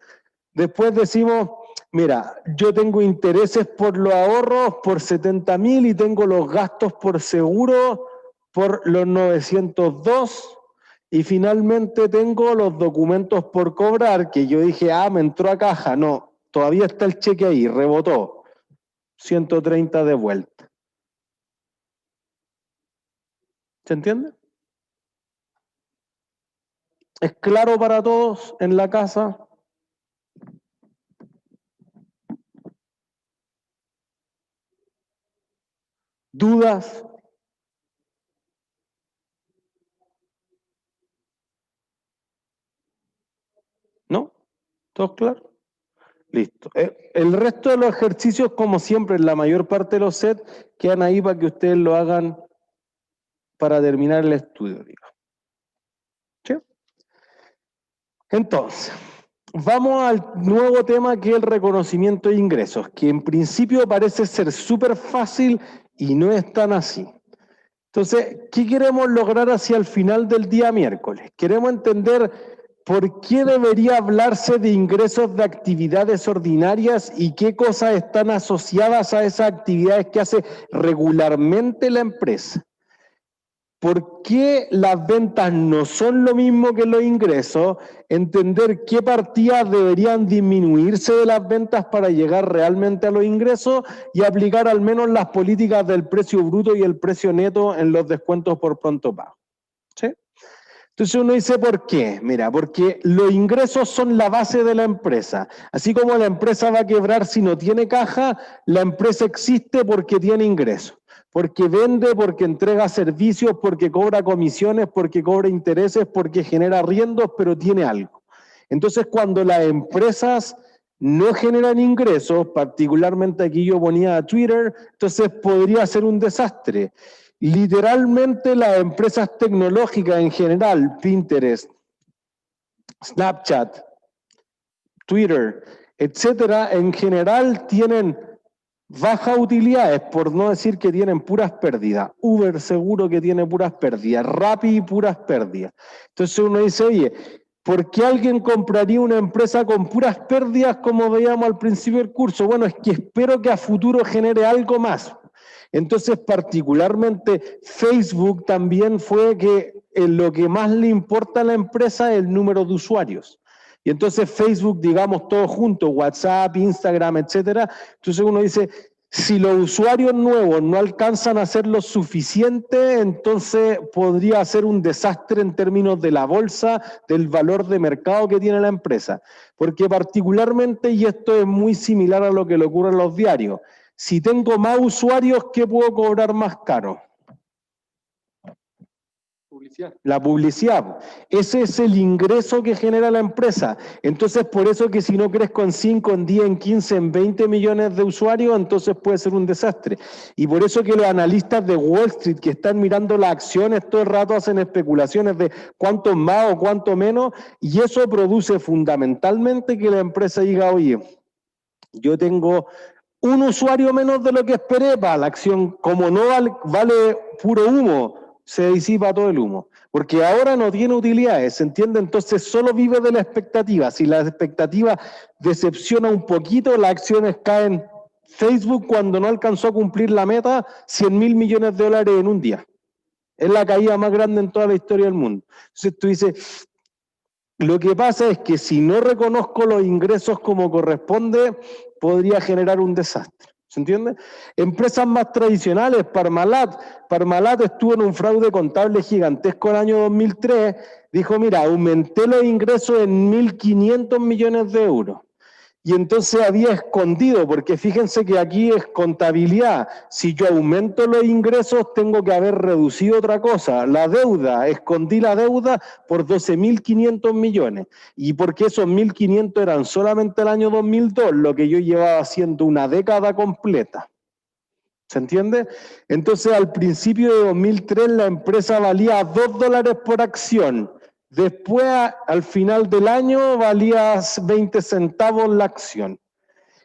Después decimos, mira, yo tengo intereses por los ahorros por 70.000 y tengo los gastos por seguro por los 902 y finalmente tengo los documentos por cobrar que yo dije, me entró a caja. No, todavía está el cheque ahí, rebotó. 130 de vuelta. ¿Se entiende? ¿Es claro para todos en la casa? ¿Dudas? ¿No? ¿Todo claro? Listo. El resto de los ejercicios, como siempre, en la mayor parte de los sets, quedan ahí para que ustedes lo hagan para terminar el estudio, digamos. ¿Sí? Entonces, vamos al nuevo tema que es el reconocimiento de ingresos, que en principio parece ser súper fácil y no es tan así. Entonces, ¿qué queremos lograr hacia el final del día miércoles? Queremos entender por qué debería hablarse de ingresos de actividades ordinarias y qué cosas están asociadas a esas actividades que hace regularmente la empresa. ¿Por qué las ventas no son lo mismo que los ingresos? Entender qué partidas deberían disminuirse de las ventas para llegar realmente a los ingresos y aplicar al menos las políticas del precio bruto y el precio neto en los descuentos por pronto pago. ¿Sí? Entonces uno dice, ¿por qué? Mira, porque los ingresos son la base de la empresa. Así como la empresa va a quebrar si no tiene caja, la empresa existe porque tiene ingresos. Porque vende, porque entrega servicios, porque cobra comisiones, porque cobra intereses, porque genera arriendos, pero tiene algo. Entonces, cuando las empresas no generan ingresos, particularmente aquí yo ponía Twitter, entonces podría ser un desastre. Literalmente las empresas tecnológicas en general, Pinterest, Snapchat, Twitter, etcétera, en general tienen bajas utilidades, por no decir que tienen puras pérdidas. Uber seguro que tiene puras pérdidas, Rappi puras pérdidas. Entonces uno dice, oye, ¿por qué alguien compraría una empresa con puras pérdidas como veíamos al principio del curso? Bueno, es que espero que a futuro genere algo más. Entonces, particularmente Facebook también fue que lo que más le importa a la empresa es el número de usuarios. Y entonces Facebook, digamos, todos juntos, WhatsApp, Instagram, etcétera. Entonces uno dice, si los usuarios nuevos no alcanzan a ser lo suficiente, entonces podría ser un desastre en términos de la bolsa, del valor de mercado que tiene la empresa. Porque particularmente, y esto es muy similar a lo que le ocurre en los diarios, si tengo más usuarios, ¿qué puedo cobrar más caro? Publicidad. La publicidad. Ese es el ingreso que genera la empresa. Entonces, por eso que si no crezco en 5, en 10, en 15, en 20 millones de usuarios, entonces puede ser un desastre. Y por eso que los analistas de Wall Street que están mirando las acciones todo el rato hacen especulaciones de cuánto más o cuánto menos, y eso produce fundamentalmente que la empresa diga, oye, yo tengo un usuario menos de lo que esperé, para la acción, como no vale puro humo, se disipa todo el humo, porque ahora no tiene utilidades, ¿se entiende? Entonces solo vive de la expectativa. Si la expectativa decepciona un poquito, las acciones caen. Facebook, cuando no alcanzó a cumplir la meta, 100.000 millones de dólares en un día. Es la caída más grande en toda la historia del mundo. Entonces tú dices, lo que pasa es que si no reconozco los ingresos como corresponde, podría generar un desastre. ¿Se entiende? Empresas más tradicionales, Parmalat estuvo en un fraude contable gigantesco el año 2003, dijo, mira, aumenté los ingresos en 1.500 millones de euros. Y entonces había escondido, porque fíjense que aquí es contabilidad. Si yo aumento los ingresos, tengo que haber reducido otra cosa. La deuda, escondí la deuda por 12.500 millones. Y porque esos 1.500 eran solamente el año 2002, lo que yo llevaba haciendo una década completa. ¿Se entiende? Entonces al principio de 2003 la empresa valía $2 por acción. Después, al final del año, valía 20 centavos la acción.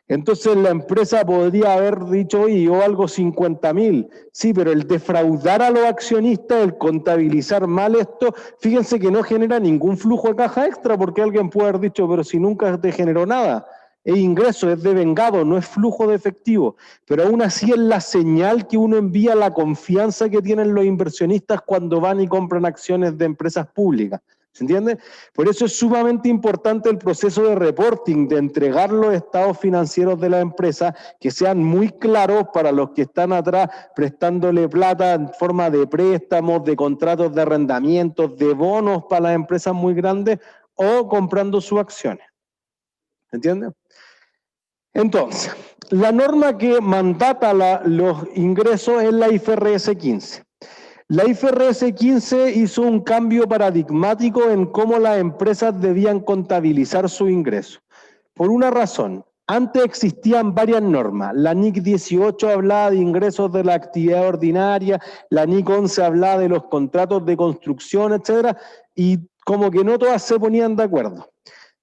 Entonces la empresa podría haber dicho, oye, yo valgo 50.000. Sí, pero el defraudar a los accionistas, el contabilizar mal esto, fíjense que no genera ningún flujo de caja extra, porque alguien puede haber dicho, pero si nunca te generó nada. Es ingreso, es devengado, no es flujo de efectivo. Pero aún así es la señal que uno envía, la confianza que tienen los inversionistas cuando van y compran acciones de empresas públicas. ¿Se entiende? Por eso es sumamente importante el proceso de reporting, de entregar los estados financieros de la empresa, que sean muy claros para los que están atrás prestándole plata en forma de préstamos, de contratos de arrendamientos, de bonos para las empresas muy grandes o comprando sus acciones. ¿Se entiende? Entonces, la norma que mandata los ingresos es la IFRS 15. La IFRS 15 hizo un cambio paradigmático en cómo las empresas debían contabilizar su ingreso. Por una razón, antes existían varias normas. La NIC 18 hablaba de ingresos de la actividad ordinaria, la NIC 11 hablaba de los contratos de construcción, etcétera, y como que no todas se ponían de acuerdo.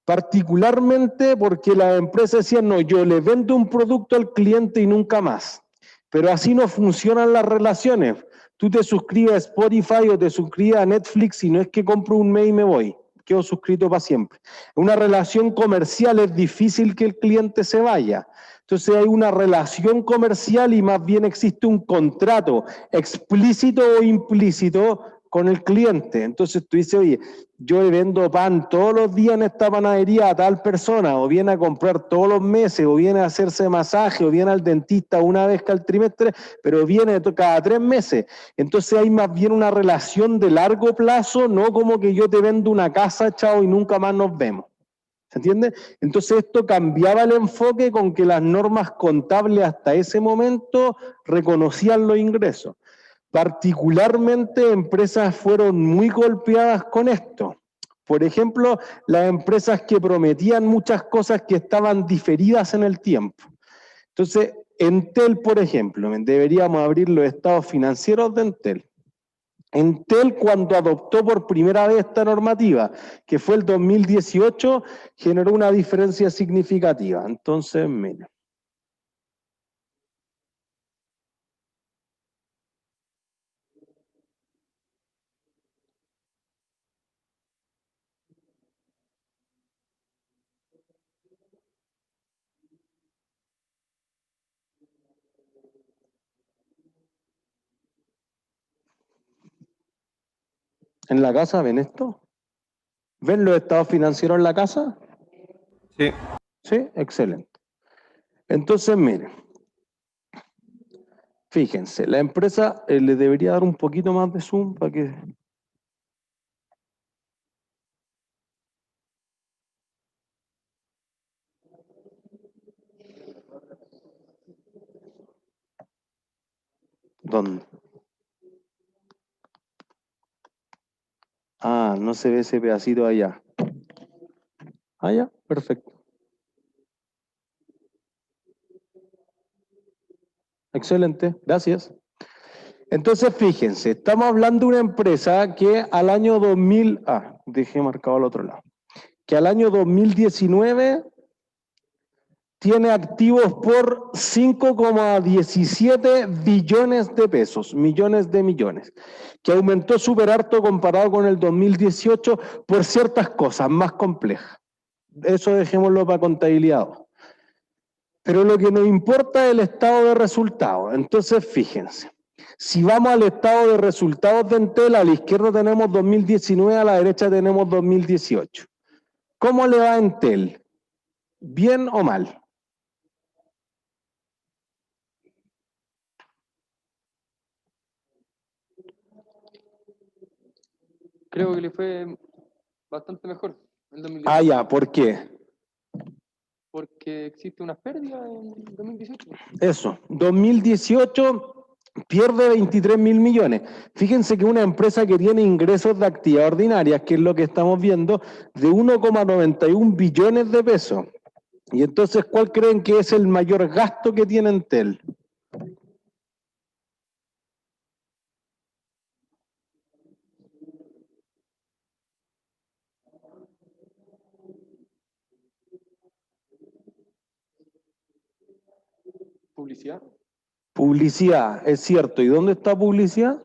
Particularmente porque las empresas decían, no, yo le vendo un producto al cliente y nunca más. Pero así no funcionan las relaciones. Tú te suscribes a Spotify o te suscribes a Netflix y no es que compro un mes y me voy, quedo suscrito para siempre. En una relación comercial es difícil que el cliente se vaya. Entonces hay una relación comercial y más bien existe un contrato explícito o implícito con el cliente. Entonces tú dices, oye, yo le vendo pan todos los días en esta panadería a tal persona, o viene a comprar todos los meses, o viene a hacerse masaje, o viene al dentista una vez cada trimestre, pero viene cada 3 meses. Entonces hay más bien una relación de largo plazo, no como que yo te vendo una casa, chao, y nunca más nos vemos. ¿Se entiende? Entonces esto cambiaba el enfoque con que las normas contables hasta ese momento reconocían los ingresos. Particularmente empresas fueron muy golpeadas con esto. Por ejemplo, las empresas que prometían muchas cosas que estaban diferidas en el tiempo. Entonces, Entel, por ejemplo, deberíamos abrir los estados financieros de Entel. Entel, cuando adoptó por primera vez esta normativa, que fue el 2018, generó una diferencia significativa. Entonces, mira. ¿En la casa ven esto? ¿Ven los estados financieros en la casa? Sí. Sí, excelente. Entonces, miren, fíjense, la empresa le debería dar un poquito más de zoom para que... ¿Dónde? Ah, no se ve ese pedacito allá. Ah, ya, perfecto. Excelente, gracias. Entonces, fíjense, estamos hablando de una empresa que al año 2000, dejé marcado al otro lado, que al año 2019 tiene activos por 5,17 billones de pesos, millones de millones, que aumentó súper harto comparado con el 2018 por ciertas cosas más complejas. Eso dejémoslo para contabilidad. Pero lo que nos importa es el estado de resultados. Entonces, fíjense. Si vamos al estado de resultados de Entel, a la izquierda tenemos 2019, a la derecha tenemos 2018. ¿Cómo le va a Entel? ¿Bien o mal? Creo que le fue bastante mejor en 2018. Ah, ya, ¿por qué? Porque existe una pérdida en 2018. Eso, 2018 pierde 23.000 millones. Fíjense que una empresa que tiene ingresos de actividad ordinaria, que es lo que estamos viendo, de 1,91 billones de pesos. Y entonces, ¿cuál creen que es el mayor gasto que tiene Entel? ¿Publicidad? Publicidad, es cierto. ¿Y dónde está publicidad?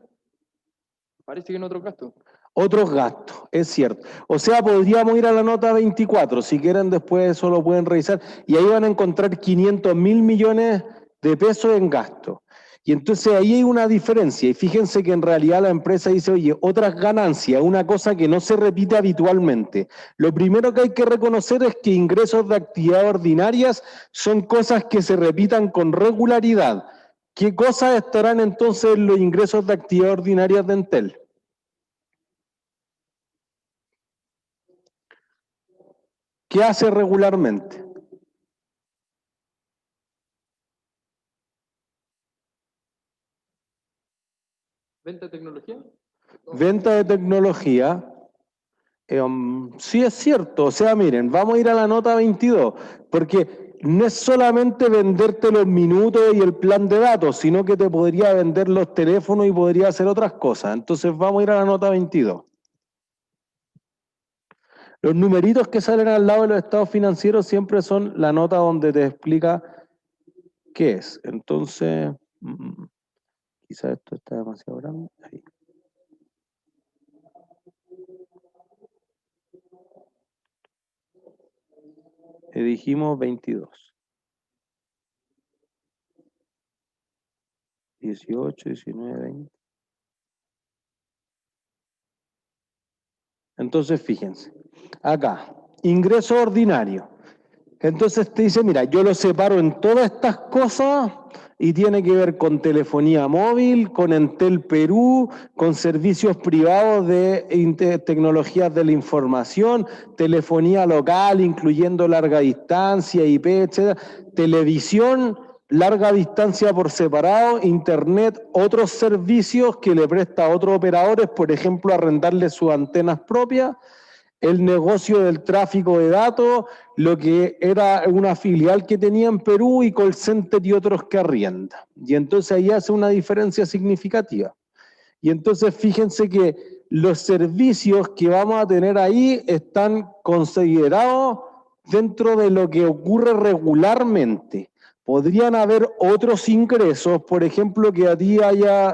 Parece que en otro gasto. Otros gastos, es cierto. O sea, podríamos ir a la nota 24, si quieren después eso lo pueden revisar, y ahí van a encontrar 500.000 millones de pesos en gasto. Y entonces ahí hay una diferencia, y fíjense que en realidad la empresa dice, oye, otras ganancias, una cosa que no se repite habitualmente. Lo primero que hay que reconocer es que ingresos de actividad ordinarias son cosas que se repitan con regularidad. ¿Qué cosas estarán entonces en los ingresos de actividad ordinarias de Entel? ¿Qué hace regularmente? ¿Venta de tecnología? Venta de tecnología. Sí es cierto, o sea, miren, vamos a ir a la nota 22, porque no es solamente venderte los minutos y el plan de datos, sino que te podría vender los teléfonos y podría hacer otras cosas. Entonces vamos a ir a la nota 22. Los numeritos que salen al lado de los estados financieros siempre son la nota donde te explica qué es. Entonces, quizá esto está demasiado grande. Ahí. Dijimos 22. 18, 19, 20. Entonces, fíjense, acá, ingreso ordinario. Entonces te dice, mira, yo lo separo en todas estas cosas y tiene que ver con telefonía móvil, con Entel Perú, con servicios privados de tecnologías de la información, telefonía local, incluyendo larga distancia, IP, etcétera, televisión, larga distancia por separado, internet, otros servicios que le presta a otros operadores, por ejemplo, arrendarle sus antenas propias, el negocio del tráfico de datos, lo que era una filial que tenía en Perú y call center y otros que arrienda. Y entonces ahí hace una diferencia significativa. Y entonces fíjense que los servicios que vamos a tener ahí están considerados dentro de lo que ocurre regularmente. Podrían haber otros ingresos, por ejemplo, que a ti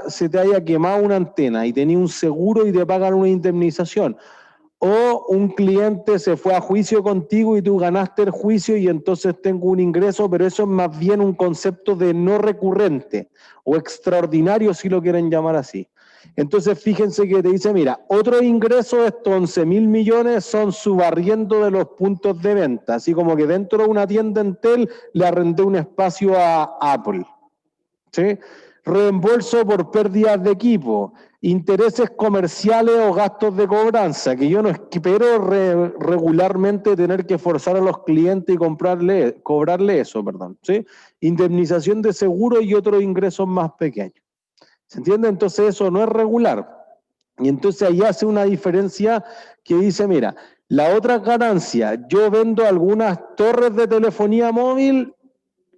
se te haya quemado una antena y tenías un seguro y te pagan una indemnización. O un cliente se fue a juicio contigo y tú ganaste el juicio y entonces tengo un ingreso, pero eso es más bien un concepto de no recurrente o extraordinario, si lo quieren llamar así. Entonces fíjense que te dice, mira, otro ingreso de estos 11.000 millones son subarriendo de los puntos de venta, así como que dentro de una tienda Entel le arrendé un espacio a Apple, ¿sí? Reembolso por pérdidas de equipo, intereses comerciales o gastos de cobranza, que yo no espero regularmente tener que forzar a los clientes y cobrarle eso, perdón, ¿sí? Indemnización de seguro y otros ingresos más pequeños. ¿Se entiende? Entonces eso no es regular. Y entonces ahí hace una diferencia que dice, mira, la otra ganancia, yo vendo algunas torres de telefonía móvil,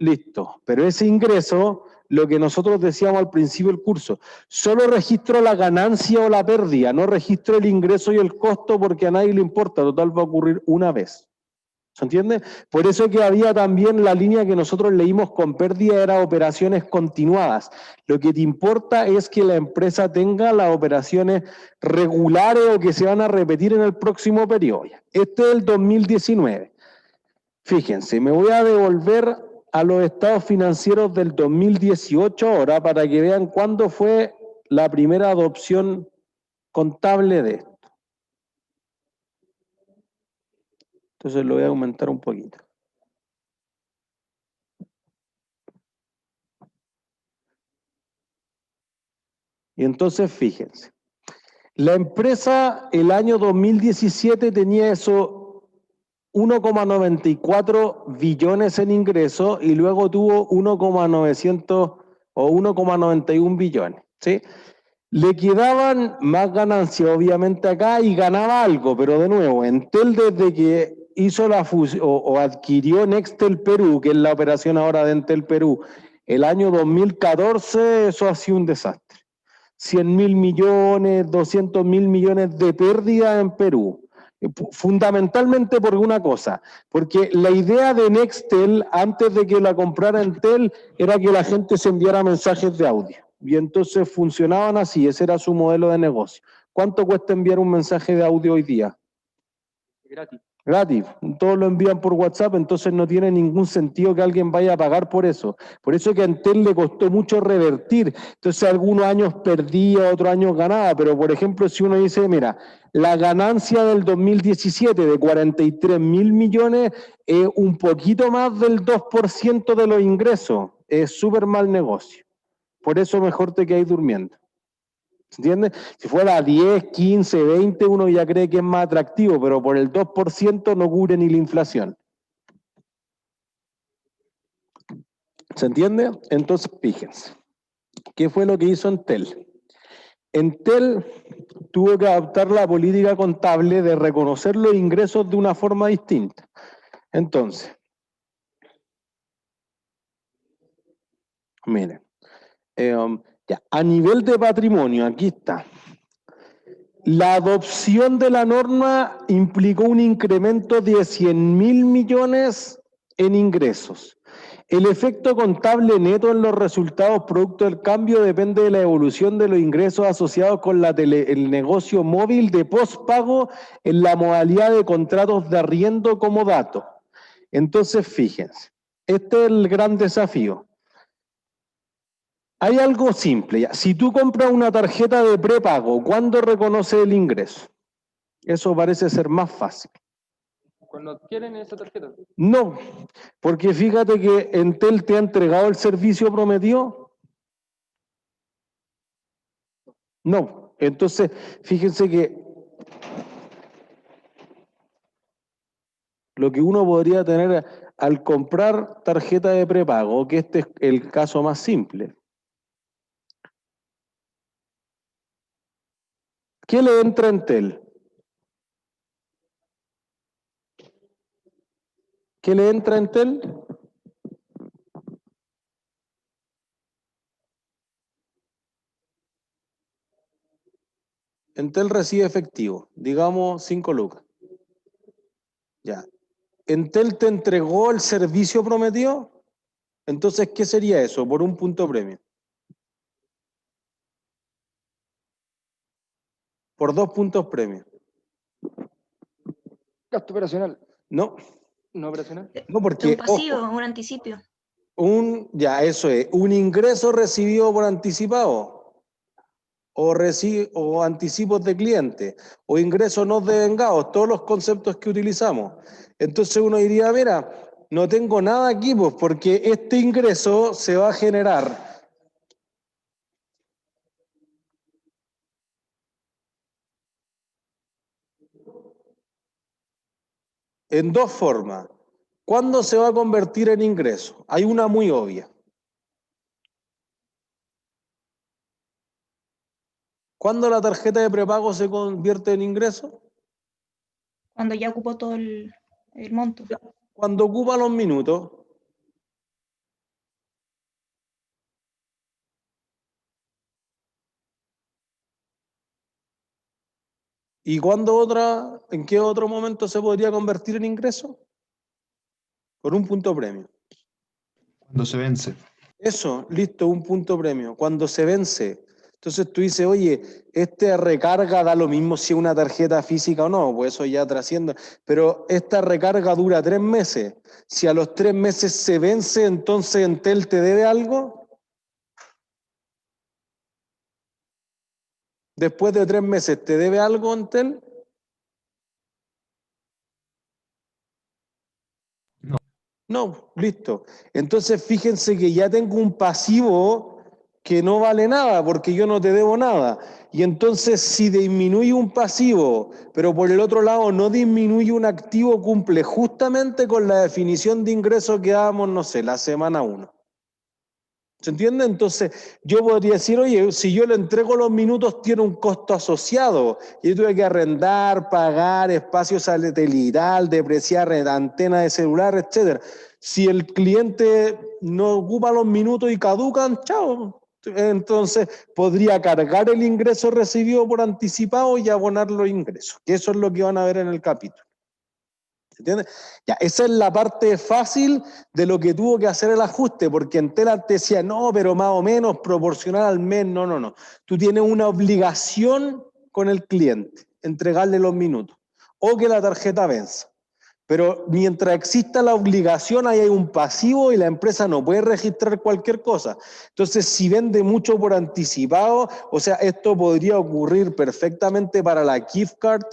listo, pero ese ingreso, lo que nosotros decíamos al principio del curso, solo registro la ganancia o la pérdida, no registro el ingreso y el costo porque a nadie le importa, total va a ocurrir una vez. ¿Se entiende? Por eso que había también la línea que nosotros leímos con pérdida, era operaciones continuadas. Lo que te importa es que la empresa tenga las operaciones regulares o que se van a repetir en el próximo periodo. Este es el 2019. Fíjense, me voy a devolver a los estados financieros del 2018 ahora para que vean cuándo fue la primera adopción contable de esto. Entonces lo voy a aumentar un poquito. Y entonces fíjense, la empresa el año 2017 tenía eso 1,94 billones en ingresos y luego tuvo 1,900 o 1,91 billones, ¿sí? Le quedaban más ganancias obviamente acá y ganaba algo, pero de nuevo, Entel desde que hizo la fusión o adquirió Nextel Perú, que es la operación ahora de Entel Perú, el año 2014, eso ha sido un desastre. 100.000 millones, 200.000 millones de pérdida en Perú. Fundamentalmente por una cosa, porque la idea de Nextel, antes de que la comprara Entel, era que la gente se enviara mensajes de audio. Y entonces funcionaban así, ese era su modelo de negocio. ¿Cuánto cuesta enviar un mensaje de audio hoy día? Gratis. Gratis, todos lo envían por WhatsApp, entonces no tiene ningún sentido que alguien vaya a pagar por eso. Por eso que a Entel le costó mucho revertir. Entonces algunos años perdía, otros años ganaba, pero por ejemplo si uno dice, mira, la ganancia del 2017 de 43.000 millones es un poquito más del 2% de los ingresos. Es súper mal negocio. Por eso mejor te quedáis durmiendo. ¿Se entiende? Si fuera 10, 15, 20, uno ya cree que es más atractivo, pero por el 2% no cubre ni la inflación. ¿Se entiende? Entonces, fíjense. ¿Qué fue lo que hizo Entel? Entel tuvo que adoptar la política contable de reconocer los ingresos de una forma distinta. Entonces, miren, ya, a nivel de patrimonio, aquí está. La adopción de la norma implicó un incremento de 100.000 millones en ingresos. El efecto contable neto en los resultados producto del cambio depende de la evolución de los ingresos asociados con el negocio móvil de postpago en la modalidad de contratos de arriendo como dato. Entonces, fíjense, este es el gran desafío. Hay algo simple, ya. Si tú compras una tarjeta de prepago, ¿cuándo reconoce el ingreso? Eso parece ser más fácil. Cuando adquieren esa tarjeta. No, porque fíjate que Entel te ha entregado el servicio prometido. No, entonces fíjense que lo que uno podría tener al comprar tarjeta de prepago, que este es el caso más simple. ¿Qué le entra a Entel? ¿Qué le entra a Entel? Entel recibe efectivo, digamos 5 lucas. Ya. ¿Entel te entregó el servicio prometido? Entonces, ¿qué sería eso? Por un punto premio. Por 2 puntos premio. Gasto operacional. No, No operacional. no De un porque, pasivo, ojo, un anticipio. ya eso es, un ingreso recibido por anticipado. O anticipos de cliente, o ingresos no devengados, todos los conceptos que utilizamos. Entonces uno diría, mira, no tengo nada aquí, pues, porque este ingreso se va a generar en dos formas. ¿Cuándo se va a convertir en ingreso? Hay una muy obvia. ¿Cuándo la tarjeta de prepago se convierte en ingreso? Cuando ya ocupó todo el monto. Cuando ocupa los minutos. ¿Y en qué otro momento se podría convertir en ingreso? Por un punto premio. Cuando se vence. Eso, listo, un punto premio. Cuando se vence. Entonces tú dices, oye, esta recarga da lo mismo si es una tarjeta física o no, pues eso ya trasciende. Pero esta recarga dura 3 meses. Si a los 3 meses se vence, entonces Entel te debe algo. Después de 3 meses, ¿te debe algo Entel? No. No, listo. Entonces fíjense que ya tengo un pasivo que no vale nada porque yo no te debo nada. Y entonces si disminuye un pasivo, pero por el otro lado no disminuye un activo, cumple justamente con la definición de ingreso que dábamos, no sé, la semana 1. ¿Se entiende? Entonces yo podría decir, oye, si yo le entrego los minutos tiene un costo asociado. Y yo tuve que arrendar, pagar espacio satelital, depreciar antena de celular, etcétera. Si el cliente no ocupa los minutos y caducan, chao. Entonces podría cargar el ingreso recibido por anticipado y abonar los ingresos. Que eso es lo que van a ver en el capítulo. ¿Entiendes? Ya, esa es la parte fácil de lo que tuvo que hacer el ajuste, porque Entel te decía, no, pero más o menos proporcional al mes, no. Tú tienes una obligación con el cliente, entregarle los minutos, o que la tarjeta venza. Pero mientras exista la obligación, ahí hay un pasivo y la empresa no puede registrar cualquier cosa. Entonces, si vende mucho por anticipado, o sea, esto podría ocurrir perfectamente para la gift card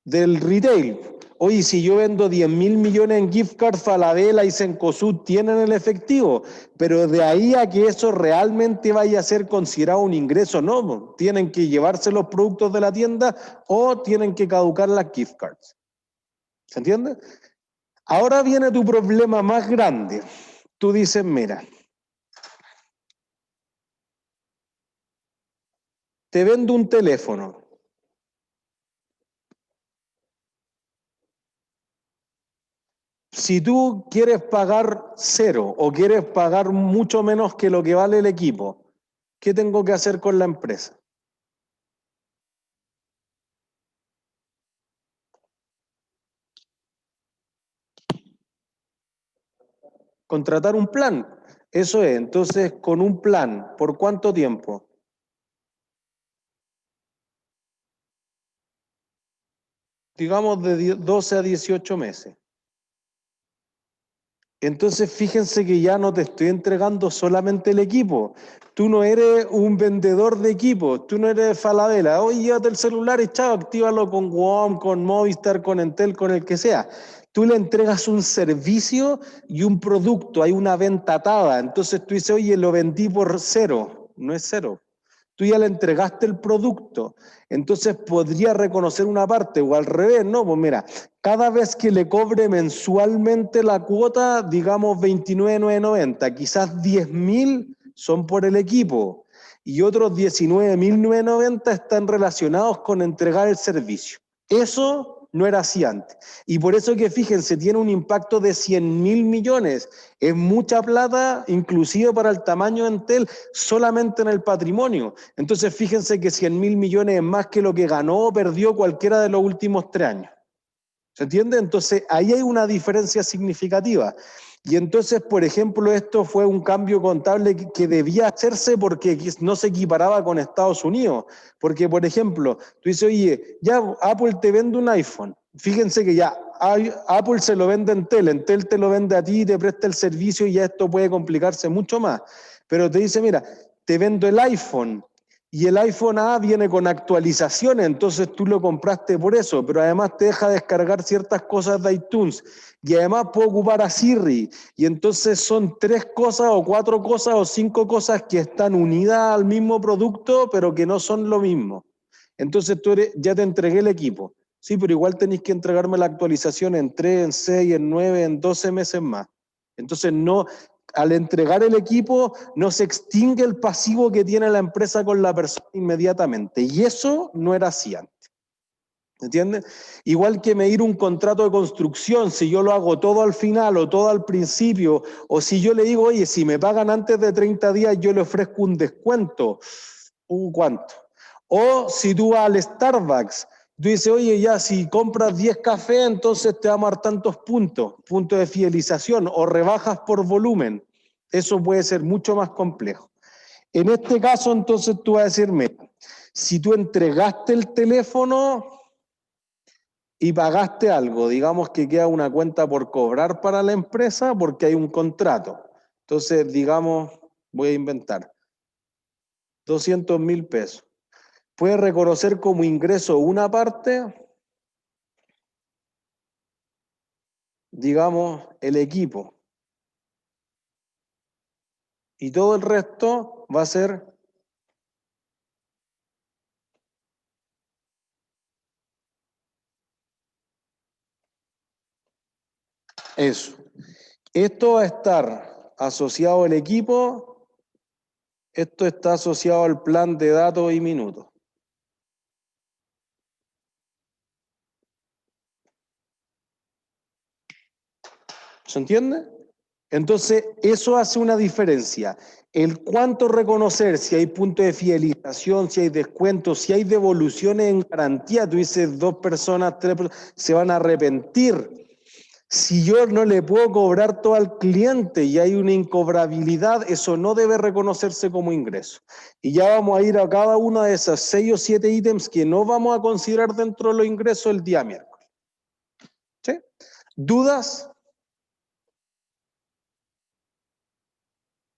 del retail. Oye, si yo vendo 10.000 millones en gift cards, Falabella y Cencosud tienen el efectivo, pero de ahí a que eso realmente vaya a ser considerado un ingreso, no, tienen que llevarse los productos de la tienda o tienen que caducar las gift cards. ¿Se entiende? Ahora viene tu problema más grande. Tú dices, mira, te vendo un teléfono. Si tú quieres pagar 0 o quieres pagar mucho menos que lo que vale el equipo, ¿qué tengo que hacer con la empresa? Contratar un plan. Eso es, entonces con un plan, ¿por cuánto tiempo? Digamos de 12 a 18 meses. Entonces fíjense que ya no te estoy entregando solamente el equipo. Tú no eres un vendedor de equipos, tú no eres Falabella. Oye, llévate el celular y chao, actívalo con WOM, con Movistar, con Entel, con el que sea. Tú le entregas un servicio y un producto, hay una venta atada. Entonces tú dices, oye, lo vendí por 0. No es 0. Tú ya le entregaste el producto. Entonces podría reconocer una parte o al revés, ¿no? Pues mira, cada vez que le cobre mensualmente la cuota, digamos 29.990, quizás 10.000 son por el equipo y otros 19.990 están relacionados con entregar el servicio. Eso no era así antes. Y por eso que fíjense, tiene un impacto de 100.000 millones. Es mucha plata, inclusive para el tamaño de Entel, solamente en el patrimonio. Entonces fíjense que 100.000 millones es más que lo que ganó o perdió cualquiera de los últimos 3 años. ¿Se entiende? Entonces ahí hay una diferencia significativa. Y entonces, por ejemplo, esto fue un cambio contable que debía hacerse porque no se equiparaba con Estados Unidos. Porque, por ejemplo, tú dices, oye, ya Apple te vende un iPhone. Fíjense que ya Apple se lo vende a Entel te lo vende a ti y te presta el servicio y ya esto puede complicarse mucho más. Pero te dice, mira, te vendo el iPhone. Y el iPhone A viene con actualizaciones, entonces tú lo compraste por eso, pero además te deja descargar ciertas cosas de iTunes y además puedo ocupar a Siri. Y entonces son 3 cosas o 4 cosas o 5 cosas que están unidas al mismo producto, pero que no son lo mismo. Entonces ya te entregué el equipo. Sí, pero igual tenéis que entregarme la actualización en 3, en 6, en 9, en 12 meses más. Entonces no, al entregar el equipo no se extingue el pasivo que tiene la empresa con la persona inmediatamente. Y eso no era así antes. ¿Entiendes? Igual que medir un contrato de construcción, si yo lo hago todo al final o todo al principio, o si yo le digo, oye, si me pagan antes de 30 días, yo le ofrezco un descuento. ¿Cuánto? O si tú vas al Starbucks, tú dices, oye, ya, si compras 10 cafés, entonces te vamos a dar tantos puntos de fidelización, o rebajas por volumen. Eso puede ser mucho más complejo. En este caso, entonces tú vas a decirme, si tú entregaste el teléfono y pagaste algo, digamos que queda una cuenta por cobrar para la empresa porque hay un contrato. Entonces, digamos, voy a inventar, 200.000 pesos. Puede reconocer como ingreso una parte, digamos, el equipo. Y todo el resto va a ser eso. Esto va a estar asociado al equipo, esto está asociado al plan de datos y minutos. ¿Se entiende? Entonces, eso hace una diferencia. El cuánto reconocer, si hay puntos de fidelización, si hay descuentos, si hay devoluciones en garantía, tú dices 2 personas, 3 personas, se van a arrepentir. Si yo no le puedo cobrar todo al cliente y hay una incobrabilidad, eso no debe reconocerse como ingreso. Y ya vamos a ir a cada una de esas 6 o 7 ítems que no vamos a considerar dentro de los ingresos el día miércoles. ¿Sí? ¿Dudas?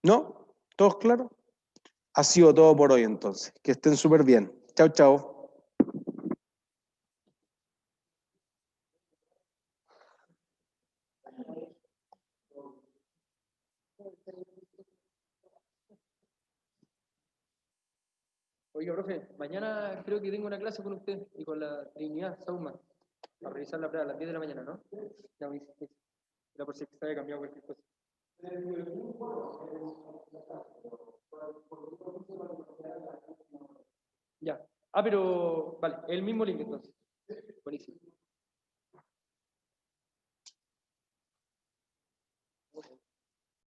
¿No? ¿Todos claros? Ha sido todo por hoy entonces. Que estén súper bien. Chao, chao. Oiga, profe, mañana creo que tengo una clase con usted y con la Trinidad Sauma para revisar la prueba a las 10 de la mañana, ¿no? Ya, era por si se había cambiado cualquier cosa. Ya. Ah, pero vale, el mismo link entonces.